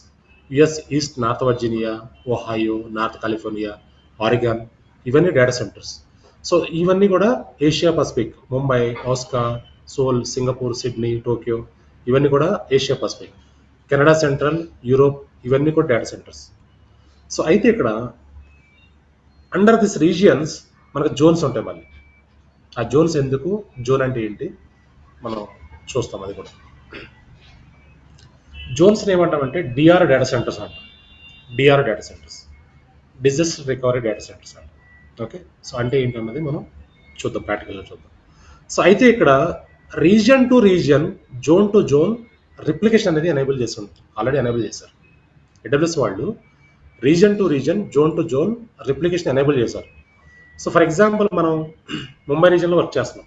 US East, North Virginia, Ohio, North California, Oregon, ఇవన్నీ data centers. So ఇవన్నీ కూడా Asia Pacific, Mumbai, Osaka, Seoul, Singapore, Sydney, Tokyo, ఇవన్నీ కూడా Asia Pacific. Canada central, Europe, ఇవన్నీ కూడా డేటా సెంటర్స్. సో అయితే ఇక్కడ అండర్ దిస్ రీజియన్స్ మనకు జోన్స్ ఉంటాయి. మళ్ళీ ఆ జోన్స్ ఎందుకు, జోన్ అంటే ఏంటి మనం చూస్తాం. అది కూడా జోన్స్ని ఏమంటామంటే DR డేటా సెంటర్స్ అంటాం. DR data centres, disaster recovery data centers అంటాం. ఓకే, సో అంటే ఏంటన్నది మనం చూద్దాం, ప్రాక్టికల్గా చూద్దాం. సో అయితే ఇక్కడ region to region, zone to zone replication అనేది ఎనేబుల్ చేస్తుంది, ఆల్రెడీ ఎనేబుల్ చేశారు AWS వాళ్ళు. Region to region, zone to zone replication enable చేశారు. సో ఫర్ ఎగ్జాంపుల్ మనం ముంబై రీజియన్లో వర్క్ చేస్తున్నాం,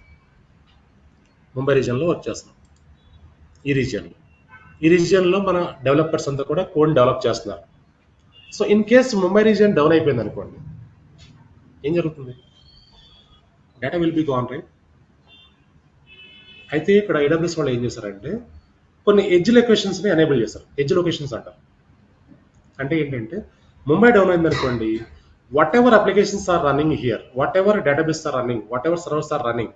ఈ రీజియన్లో మన డెవలపర్స్ అంతా కూడా కోడ్ డెవలప్ చేస్తున్నారు. So in case Mumbai region down అయిపోయింది అనుకోండి, ఏం జరుగుతుంది? Data will be gone, right? అయితే ఇక్కడ AWS వాళ్ళు ఏం చేశారంటే కొన్ని ఎడ్జ్ లొకేషన్స్ని ఎనేబుల్ చేశారు. ఎడ్జ్ లొకేషన్స్ అంటారు. అంటే ఏంటంటే ముంబై డౌన్ అయింది అనుకోండి, whatever applications are running here, whatever database are running, whatever servers are running,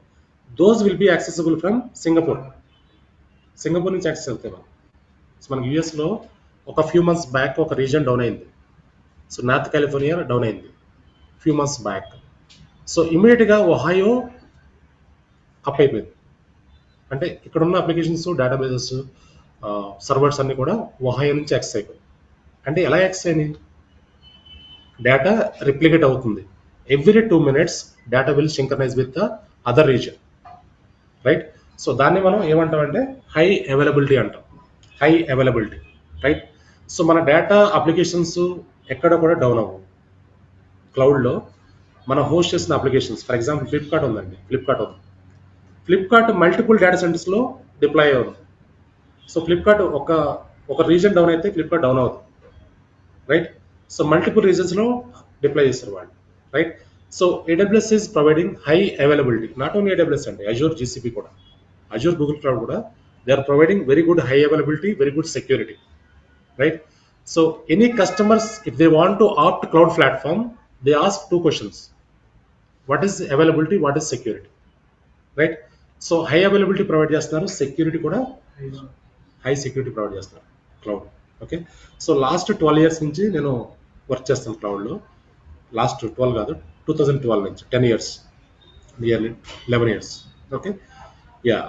those will be accessible from Singapore. Singapore నుంచి యాక్సెస్ అవుతాయి మనం. సో మనకి యూఎస్లో ఒక ఫ్యూ మంత్స్ బ్యాక్ ఒక రీజన్ డౌన్ అయింది. సో నార్త్ కాలిఫోర్నియా డౌన్ అయింది few months back. So ఇమీడియట్గా ఒహాయో అప్ అయిపోయింది. అంటే ఇక్కడ ఉన్న అప్లికేషన్స్, డేటాబేసెస్, సర్వర్స్ అన్ని కూడా ఒహాయో నుంచి యాక్సెస్ అయిపోయి. అంటే ఎలా యాక్సెస్ అయినాయి? డేటా రిప్లికేట్ అవుతుంది. Every 2 minutes data will synchronise with the other reason, right? So దాన్ని మనం ఏమంటామంటే హై అవైలబిలిటీ అంటాం. High availability, right? సో మన డేటా అప్లికేషన్స్ ఎక్కడ కూడా డౌన్ అవ్వవు. క్లౌడ్లో మనం హోస్ట్ చేసిన అప్లికేషన్స్, ఫర్ ఎగ్జాంపుల్ ఫ్లిప్కార్ట్ ఉందండి. ఫ్లిప్కార్ట్ మల్టిపుల్ డేటా సెంటర్స్లో డిప్లాయ్ అవుతుంది. సో ఫ్లిప్కార్ట్ ఒక రీజన్ డౌన్ అయితే ఫ్లిప్కార్ట్ డౌన్ అవుతుంది, రైట్? సో మల్టిపుల్ రీజన్స్లో డిప్లాయ్ చేస్తారు వాళ్ళు, right? So AWS is providing high availability. Not only AWS అండి, అజూర్ GCP కూడా, అజూర్ గూగుల్ క్లౌడ్ కూడా, they are providing very good high availability, very good security, right? So any customers, if they want to opt cloud platform, they ask 2 questions: what is availability, what is security, right? So high availability provide చేస్తున్నారు, security కూడా high security provide చేస్తున్నారు cloud. Okay, so last 12 years నుంచి నేను work చేస్తాను క్లౌడ్లో. Last 12 కాదు, 2012 నుంచి 10 years, nearly 11 years. Okay, yeah.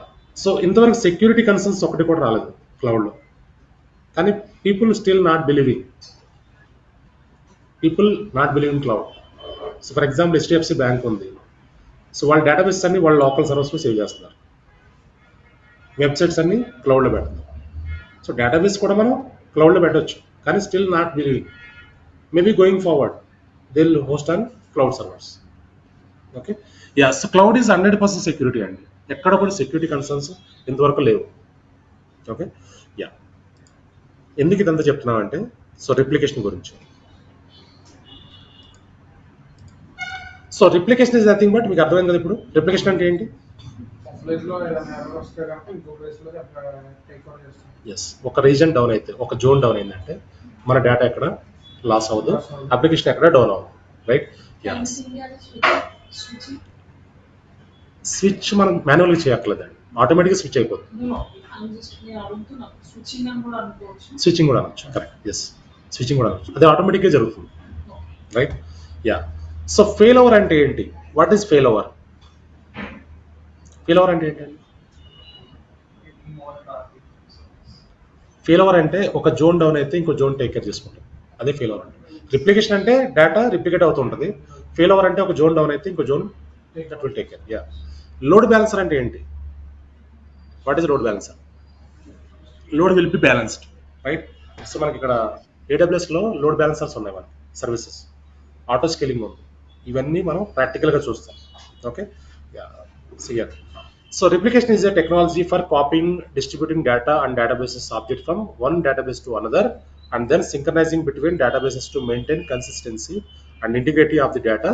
So ఇంతవరకు security concerns ఒకటి కూడా రాలేదు క్లౌడ్లో. కానీ people still not believing cloud. So for example HDFC bank ఉంది. సో వాళ్ళ డేటాబేస్ అన్ని వాళ్ళ లోకల్ సర్వర్స్లో సేవ్ చేస్తున్నారు, వెబ్సైట్స్ అన్ని క్లౌడ్లో పెడుతున్నారు. సో డేటాబేస్ కూడా మనం క్లౌడ్లో పెట్టవచ్చు, కానీ still not believing. Maybe going forward they will host on cloud servers. Okay, yeah. So cloud is 100% security అండి. ఎక్కడ కూడా సెక్యూరిటీ కన్సర్న్స్ ఇంతవరకు లేవు. Okay, yeah. ఎందుకు ఇదంతా చెప్తున్నామంటే, సో రిప్లికేషన్ గురించి. So replication is nothing but, మీకు అర్థమైంది కదా ఇప్పుడు రిప్లికేషన్ అంటే ఏంటి? ఎస్, ఒక రీజన్ డౌన్ అయితే, ఒక జోన్ డౌన్ అయిందంటే మన డేటా ఎక్కడ లాస్ అవ్వదు, అప్లికేషన్ ఎక్కడ డౌన్ అవ్వదు, రైట్? స్విచ్ మనం మాన్యువల్గా చేయక్కర్లేదండి, ఆటోమేటిక్గా స్విచ్ అయిపోతుంది. స్విచ్చింగ్ కూడా అనొచ్చు, కరెక్ట్. ఎస్, స్విచ్చింగ్ కూడా అనొచ్చు, అది ఆటోమేటిక్గా జరుగుతుంది, right? Yeah. So fail over అంటే ఏంటి? What is fail over? Fail over అంటే ఏంటండి? ఫెయిల్ ఓవర్ అంటే ఒక జోన్ డౌన్ అయితే ఇంకో జోన్ టేక్ కేర్ చేసుకుంటాం, అదే ఫెయిల్ ఓవర్ అంటే. రిప్లికేషన్ అంటే డేటా రిప్లికేట్ అవుతుంటుంది. ఫెయిల్ ఓవర్ అంటే ఒక జోన్ డౌన్ అయితే ఇంకో zone that will take care. Yeah. Load balancer అంటే ఏంటి? What is load balancer? Load will be balanced, right? So మనకి ఇక్కడ AWSలో లోడ్ బ్యాలెన్సర్స్ ఉన్నాయి, మనకి సర్వీసెస్, ఆటో స్కేలింగ్ ఉంది. ఇవన్నీ మనం ప్రాక్టికల్గా చూస్తాం. Okay, sir. So replication is a technology for copying, distributing data and databases object from one database to another and then synchronizing between databases to maintain consistency and integrity of the data.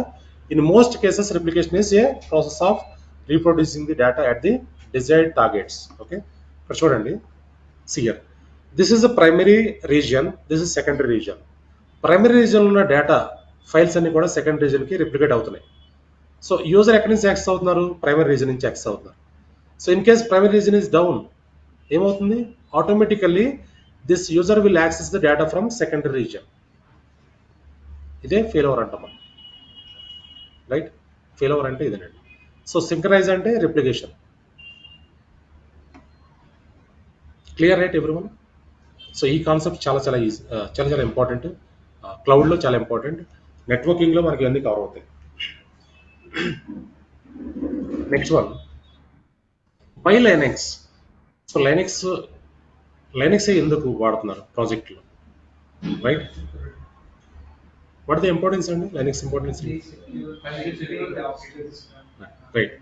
In most cases, replication is a process of reproducing the data at the desired targets. Okay, ఇక్కడ చూడండి, sir. This is the primary region, this is secondary region. Primary region ఉన్న data files అన్ని కూడా secondary రీజియన్కి replicate అవుతున్నాయి. So user ఎక్కడి నుంచి access అవుతున్నారు? ప్రైమరీ రీజియన్ నుంచి యాక్సెస్ అవుతున్నారు. So in case primary region is down, ఏమవుతుంది? Automatically this user will access the data from secondary region. ఇదే ఫెయిల్ ఓవర్ అంటాం మనం, రైట్? ఫెయిల్ ఓవర్ అంటే ఇదేనండి. సో సింక్రనైజ్ అంటే replication. Clear, right everyone? So ఈ కాన్సెప్ట్ చాలా చాలా ఈజీ, చాలా చాలా ఇంపార్టెంట్. క్లౌడ్లో చాలా ఇంపార్టెంట్, నెట్వర్కింగ్లో మనకి అన్ని కవర్ అవుతాయి. Next one, why Linux. So Linux ఎందుకు వాడుతున్నారు ప్రాజెక్ట్లో, రైట్? వాట్ ద ఇంపార్టెన్స్ అండి, Linux importance, right?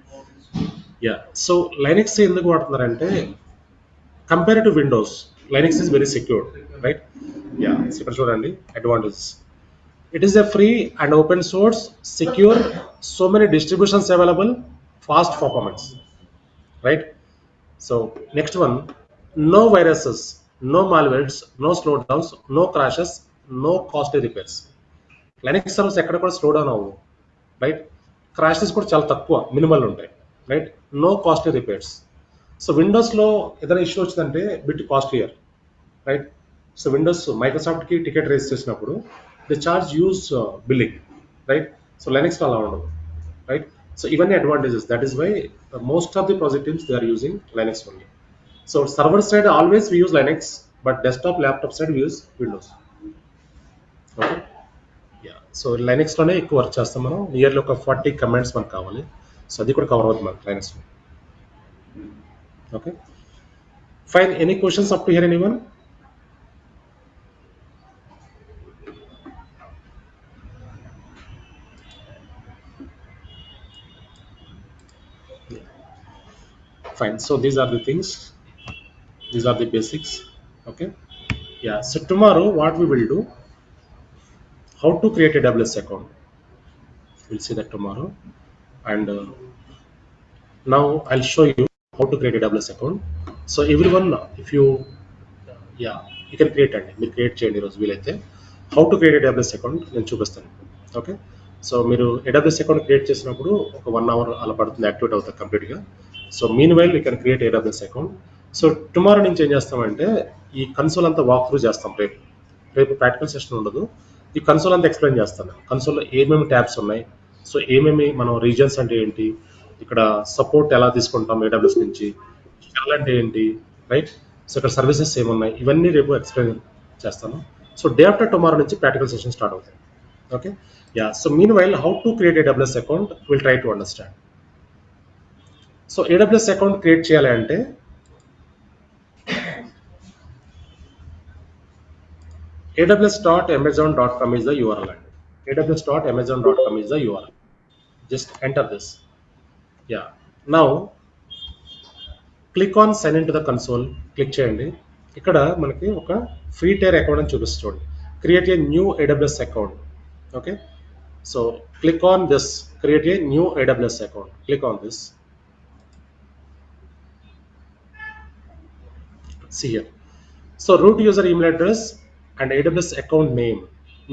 Yeah. So Linux ఎందుకు వాడుతున్నారంటే, compare to Windows, Linux is very secured, right? Yeah. ఇక్కడ చూడండి advantages. It is a free and open source, secure, so many distributions available, fast performance, right? So next one, no viruses, no malwares, no slowdowns, no crashes, no costly repairs. Linux servers ఎక్కడ కూడా slow down అవ్వవు, right? Crashes కూడా చాలా తక్కువ, minimal ఉంటాయి, right? No costly repairs. So విండోస్లో ఏదైనా issue వచ్చిందంటే bit costlier, right? So Windows మైక్రోసాఫ్ట్కి టికెట్ రేస్ చేసినప్పుడు the charge use billing, right? So లైనక్స్లో అలా ఉండదు, రైట్? సో ఇవన్నీ advantages. That is why most of the project teams they are using Linux only. So server side always we use Linux, but desktop laptop side we use Windows. Okay, yeah. So లైనక్స్లోనే ఎక్కువ work చేస్తాం మనం. Nearly ఒక 40 commands మనకు కావాలి. So అది కూడా cover అవుతుంది మనకు లైనక్స్లో. Okay, fine. Any questions up to here anyone? Fine. So these are the things. These are the basics. Okay. Yeah. So tomorrow, what we will do? How to create a AWS account. We'll see that tomorrow. And now I'll show you how to create a AWS account. So everyone, if you, yeah, you can create and మీరు create చేయండి ఈరోజు వీలైతే. How to create AWS account నేను చూపిస్తాను. Okay, so మీరు AWS account create చేసినప్పుడు ఒక 1 hour అలా పడుతుంది, యాక్టివేట్ అవుతుంది కంప్లీట్గా. So mean while you can create AWS account. So tomorrow నుంచి ఏం చేస్తామంటే ఈ కన్సోల్ అంతా వాక్ త్రూ చేస్తాం. రేపు ప్రాక్టికల్ సెషన్ ఉండదు. ఈ కన్సోల్ అంతా ఎక్స్ప్లెయిన్ చేస్తాను. కన్సోల్లో ఏమేమి ట్యాబ్స్ ఉన్నాయి, సో ఏమేమి మనం రీజన్స్ అంటే ఏంటి, ఇక్కడ సపోర్ట్ ఎలా తీసుకుంటాం AWS నుంచి, షెల్ అంటే ఏంటి, రైట్? సో ఇక్కడ సర్వీసెస్ ఏమున్నాయి, ఇవన్నీ రేపు ఎక్స్ప్లెయిన్ చేస్తాను. సో డే ఆఫ్టర్ టుమారో నుంచి ప్రాక్టికల్ సెషన్ స్టార్ట్ అవుతాయి. Okay, yeah. So mean while how to create AWS account will try to understand. So AWS account create చేయాలి అంటే aws.amazon.com is the URL. aws.amazon.com is the URL. Just enter this. Yeah. Now click on sign into the console. Click చేయండి. ఇక్కడ మనకి ఒక free tier account అని చూపిస్తుంది చూడండి. Create a new AWS account. Okay, so click on this, create a new AWS account. Click on this. See here. So root user email address and AWS account name.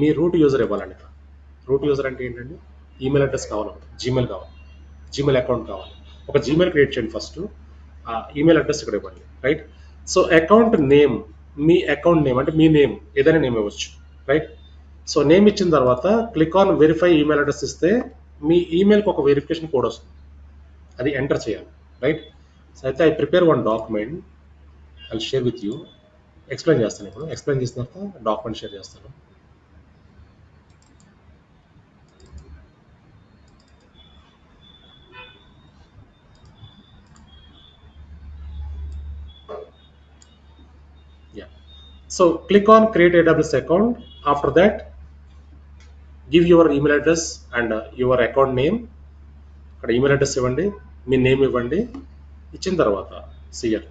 Me root user ఇవ్వాలండి. Root user అంటే ఏంటండి? Email address కావాలి, Gmail కావాలి, Gmail account కావాలి. ఒక Gmail create చేయండి first. Email address ఇక్కడ ఇవ్వండి, రైట్? సో అకౌంట్ నేమ్, మీ అకౌంట్ నేమ్ అంటే మీ నేమ్, ఏదైనా నేమ్ ఇవ్వచ్చు, రైట్? సో నేమ్ ఇచ్చిన తర్వాత click on verify email address ఇస్తే మీ ఈమెయిల్కి ఒక వెరిఫికేషన్ కోడ్ వస్తుంది, అది ఎంటర్ చేయాలి, రైట్? సో అయితే I prepare one document, I'll share with you. Explain చేస్తాను. ఇప్పుడు ఎక్స్ప్లెయిన్ చేసిన తర్వాత డాక్యుమెంట్ షేర్ చేస్తాను. Yeah. So click on create AWS account. After that, give your email address and your account name. ఇక్కడ email address ఇవ్వండి, మీ name ఇవ్వండి. ఇచ్చిన తర్వాత సియర్.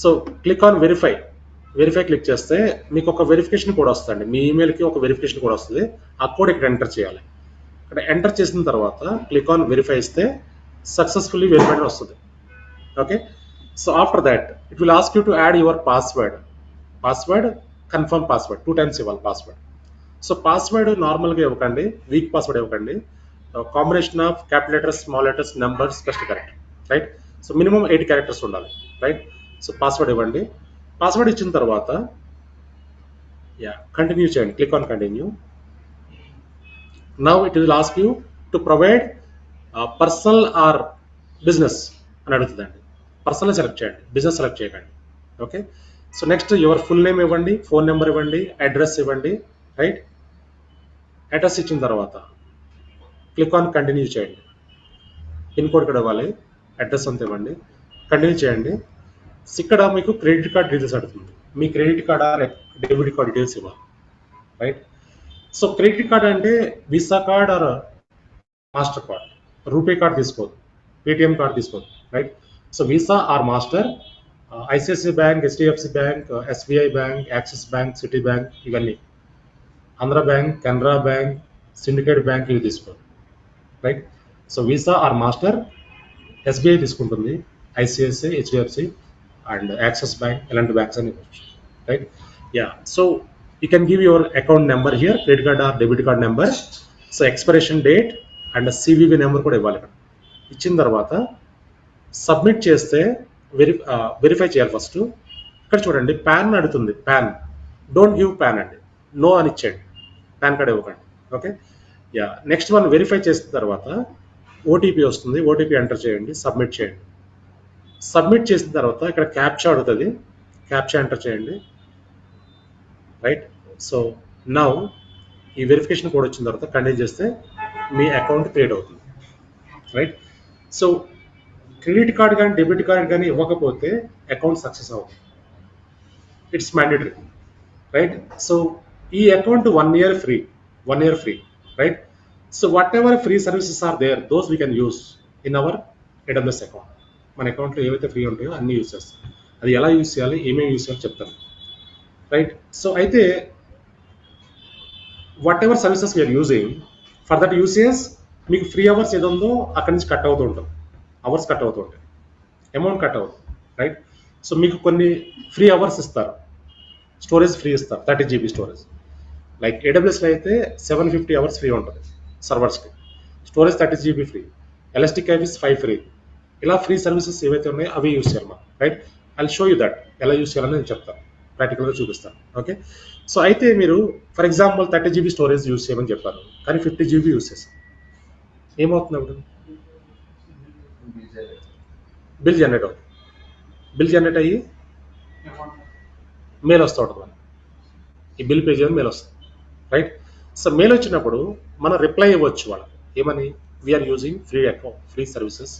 So click on verify. Verify click చేస్తే మీకు ఒక వెరిఫికేషన్ కోడ్ వస్తుంది. మీ ఈమెయిల్కి ఒక వెరిఫికేషన్ కోడ్ వస్తుంది. ఆ కోడ్ ఇక్కడ ఎంటర్ చేయాలి. ఇక్కడ ఎంటర్ చేసిన తర్వాత క్లిక్ ఆన్ వెరిఫై ఇస్తే సక్సెస్ఫుల్లీ వెరిఫైడ్ వస్తుంది. Okay, so after that it will ask you to add your password. Password confirm password 2 times ఇవ్వాలి పాస్వర్డ్. సో పాస్వర్డ్ నార్మల్గా ఇవ్వకండి, వీక్ పాస్వర్డ్ ఇవ్వకండి. Combination of capital letters, small letters, numbers, special character, right? So minimum 8 characters ఉండాలి, right? So password ఇవ్వండి. Password ఇచ్చిన తర్వాత yeah continue చేయండి. Click on continue. Now it will ask you to provide personal or business అని అడుగుతుందండి. Personal select చేయండి, business select చేయకండి. Okay, so next your full name ఇవ్వండి, phone number ఇవ్వండి, address ఇవ్వండి, రైట్? అడ్రస్ ఇచ్చిన తర్వాత క్లిక్ ఆన్ కంటిన్యూ చేయండి. Pin code ఇక్కడ ఇవ్వాలి, అడ్రస్ అంతా ఇవ్వండి, కంటిన్యూ చేయండి. ఇక్కడ మీకు క్రెడిట్ కార్డ్ డీటెయిల్స్ అడుగుతుంది. మీ credit card or debit card details ఇవ్వాలి, రైట్? సో క్రెడిట్ కార్డ్ అంటే Visa card or Master card, RuPay card తీసుకోదు, పేటిఎం కార్డ్ తీసుకోదు, right? So Visa or Master, ICICI Bank, HDFC Bank, SBI Bank, Axis Bank, Citi Bank, ఇవన్నీ, Andhra Bank, Canara Bank, Syndicate Bank, ఇవి తీసుకోదు, right? So Visa or Master SBI తీసుకుంటుంది, ICICI, HDFC and Axis Bank, ఇలాంటి banks అని ఇవ్వచ్చు, right? Yeah. So you can give your account number here, credit card or debit card number. So expiration date and CVV number కూడా ఇవ్వాలి ఇక్కడ. ఇచ్చిన తర్వాత submit చేస్తే వెరిఫై చేయాలి ఫస్ట్. ఇక్కడ చూడండి పాన్ అడుగుతుంది, పాన్ డోంట్ గివ్ పాన్ అండి, నో అని ఇచ్చేయండి, పాన్ కార్డ్ ఇవ్వకండి. Okay, yeah. Next one verify చేసిన తర్వాత ఓటీపీ వస్తుంది, ఓటీపీ ఎంటర్ చేయండి, సబ్మిట్ చేయండి. సబ్మిట్ చేసిన తర్వాత ఇక్కడ క్యాప్చా అడుగుతుంది, క్యాప్చా ఎంటర్ చేయండి. రైట్, సో నౌ ఈ వెరిఫికేషన్ కోడ్ వచ్చిన తర్వాత కంటిన్యూ చేస్తే మీ అకౌంట్ క్రియేట్ అవుతుంది. రైట్, సో క్రెడిట్ కార్డ్ కానీ డెబిట్ కార్డ్ కానీ ఇవ్వకపోతే అకౌంట్ సక్సెస్ అవుతుంది, ఇట్స్ మ్యాండేటరీ. రైట్, సో ఈ account 1 year free, 1 year free. Right, so whatever free services are there, those we can use in our AWS account. మన అకౌంట్లో ఏవైతే free ఉంటాయో అన్ని యూస్ చేస్తాం. అది ఎలా యూస్ చేయాలి, ఏమేమి యూస్ చేయాలి చెప్తాను. రైట్, సో అయితే whatever services we are using, for that usage మీకు ఫ్రీ అవర్స్ ఏదో ఉందో అక్కడి నుంచి కట్ అవుతూ ఉంటుంది, అవర్స్ కట్ అవుతూ ఉంటాయి, అమౌంట్ కట్ అవుతుంది. రైట్, సో మీకు కొన్ని ఫ్రీ అవర్స్ ఇస్తారు, స్టోరేజ్ ఫ్రీ ఇస్తారు, 30 GB స్టోరేజ్. లైక్ AWSలో అయితే 750 hours ఫ్రీ ఉంటుంది సర్వర్స్కి, storage 30 GB free, elastic IPs 5 free. ఇలా ఫ్రీ సర్వీసెస్ ఏవైతే ఉన్నాయో అవి యూస్ చేయాలి మనం. Right, I show you that ఎలా యూస్ చేయాలని నేను చెప్తాను, ప్రాక్టికల్గా చూపిస్తాను. ఓకే, సో అయితే మీరు for example 30 GB storage use చేయమని చెప్పారు, కానీ 50 GB యూస్ చేస్తాం, ఏమవుతుంది అప్పుడు? బిల్ జనరేట్ అవుతుంది, బిల్ జనరేట్ అయ్యి మెయిల్ వస్తూ ఉంటుంది మనకి, ఈ బిల్ పే చేయడం మెయిల్ వస్తుంది. రైట్, సో మెయిల్ వచ్చినప్పుడు మనం రిప్లై ఇవ్వచ్చు వాళ్ళకి, ఏమని, we are using free account, free services,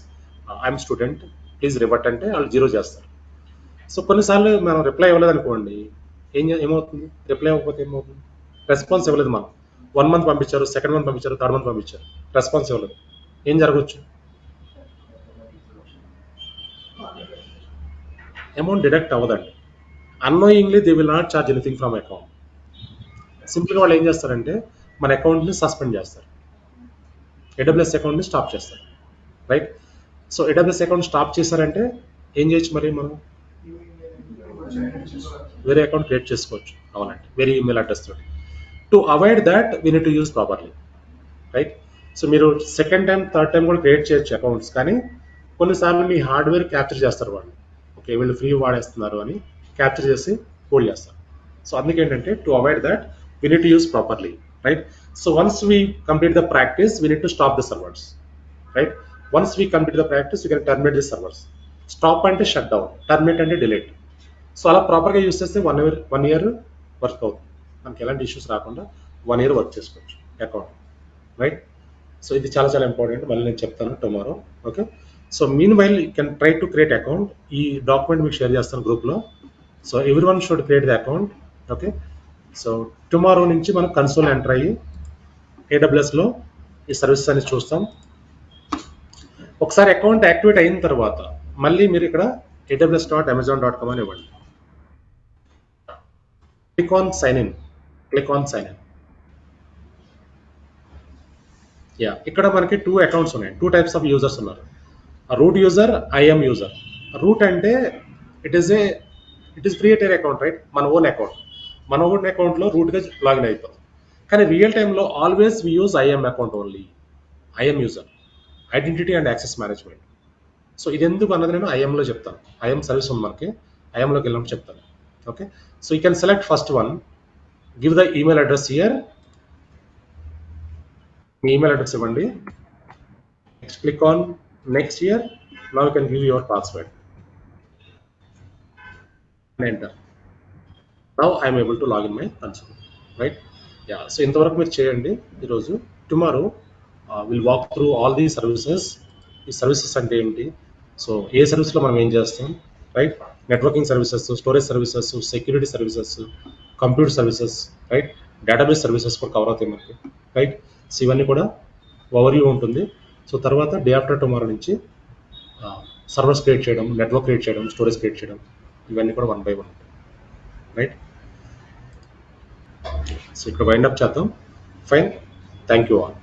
I'm student, please revert అంటే వాళ్ళు 0 చేస్తారు. సో కొన్నిసార్లు మనం రిప్లై ఇవ్వలేదు అనుకోండి, ఏమవుతుంది, రిప్లై ఇవ్వకపోతే ఏమవుతుంది, రెస్పాన్స్ ఇవ్వలేదు మనం, 1 month పంపించారు, 2nd month పంపించారు, 3rd month పంపించారు, రెస్పాన్స్ ఇవ్వలేదు, ఏం జరగవచ్చు, అమౌంట్ డిడక్ట్ అవ్వదండి. Annoyingly they will not charge anything from account. సింపుల్గా వాళ్ళు ఏం చేస్తారంటే మన అకౌంట్ని సస్పెండ్ చేస్తారు, AWS అకౌంట్ని స్టాప్ చేస్తారు. Right, so AWS account stop చేశారంటే ఏం చేయొచ్చు, మరి మనం వేరే అకౌంట్ క్రియేట్ చేసుకోవచ్చు. అవునండి, వేరే ఈమెయిల్ అడ్రస్ తోటి. To avoid that we need to use properly. Right, so మీరు 2nd time 3rd time కూడా క్రియేట్ చేయొచ్చు అకౌంట్స్, కానీ కొన్నిసార్లు మీ హార్డ్వేర్ క్యాప్చర్ చేస్తారు వాళ్ళు, ఓకే వీళ్ళు ఫ్రీ వాడేస్తున్నారు అని క్యాప్చర్ చేసి హోల్డ్ చేస్తారు. సో అందుకేంటంటే to avoid that we need to use properly. Right, so once we complete the practice we need to stop the servers. Right, once we complete the practice you can terminate the servers. Stop అంటే shut down, terminate అంటే delete. So అలా ప్రాపర్గా use చేస్తే 1 year work అవుతుంది, మనకి ఎలాంటి issues రాకుండా 1 year work చేసుకోవచ్చు అకౌంట్. రైట్, సో ఇది చాలా చాలా ఇంపార్టెంట్, మళ్ళీ నేను చెప్తాను tomorrow. Okay, so mean while you can try to create account. ఈ డాక్యుమెంట్ మీకు షేర్ చేస్తాను గ్రూప్లో. So every one should create the account. Okay, so tomorrow నుంచి మనం కన్సోల్ ఎంటర్ అయ్యి AWSలో ఈ సర్వీసెస్ అనేది చూస్తాం. ఒకసారి అకౌంట్ యాక్టివేట్ అయిన తర్వాత మళ్ళీ మీరు ఇక్కడ aws.amazon.com అని ఇవ్వండి. Click on sign in, click on sign in. Yeah, ఇక్కడ మనకి 2 అకౌంట్స్ ఉన్నాయి, 2 types ఆఫ్ యూజర్స్ ఉన్నారు, root user, IAM user. Root అంటే it is free tier account. Right, మన ఓన్ అకౌంట్, మన ఓన్ అకౌంట్లో రూట్గా లాగిన్ అయిపోతుంది. కానీ రియల్ టైంలో always we use IAM account only, IAM user, identity and access management. So ఇది ఎందుకు అన్నది నేను ఐఎంలో చెప్తాను, ఐఎం సర్వీస్ ఉంది మనకి, ఐఎంలోకి వెళ్ళినప్పుడు చెప్తాను. Okay, so you can select first one, give the email address here, మీ ఈమెయిల్ అడ్రస్ ఇవ్వండి. Next click on next here, now you can give your password, enter. Now I am able to log in my console. Right, yeah. So ఇంతవరకు మీరు చేయండి ఈరోజు. Tomorrow will walk through all the services. ఈ services అంటే ఏంటి, so ఏ సర్వీస్లో మనం ఏం చేస్తాం, right, networking services, storage services, security services, computer services, right, database services కూడా కవర్ అవుతాయి మనకి. రైట్, సో ఇవన్నీ కూడా ఓవర్వ్యూ ఉంటుంది. సో తర్వాత డే ఆఫ్టర్ టుమారో నుంచి సర్వర్స్ క్రియేట్ చేయడం, నెట్వర్క్ క్రియేట్ చేయడం, స్టోరేజ్ క్రియేట్ చేయడం, ఇవన్నీ కూడా 1 by 1 ఉంటాయి. రైట్, సో ఇక్కడ వైండ్ అప్ చేద్దాం. Fine, thank you all.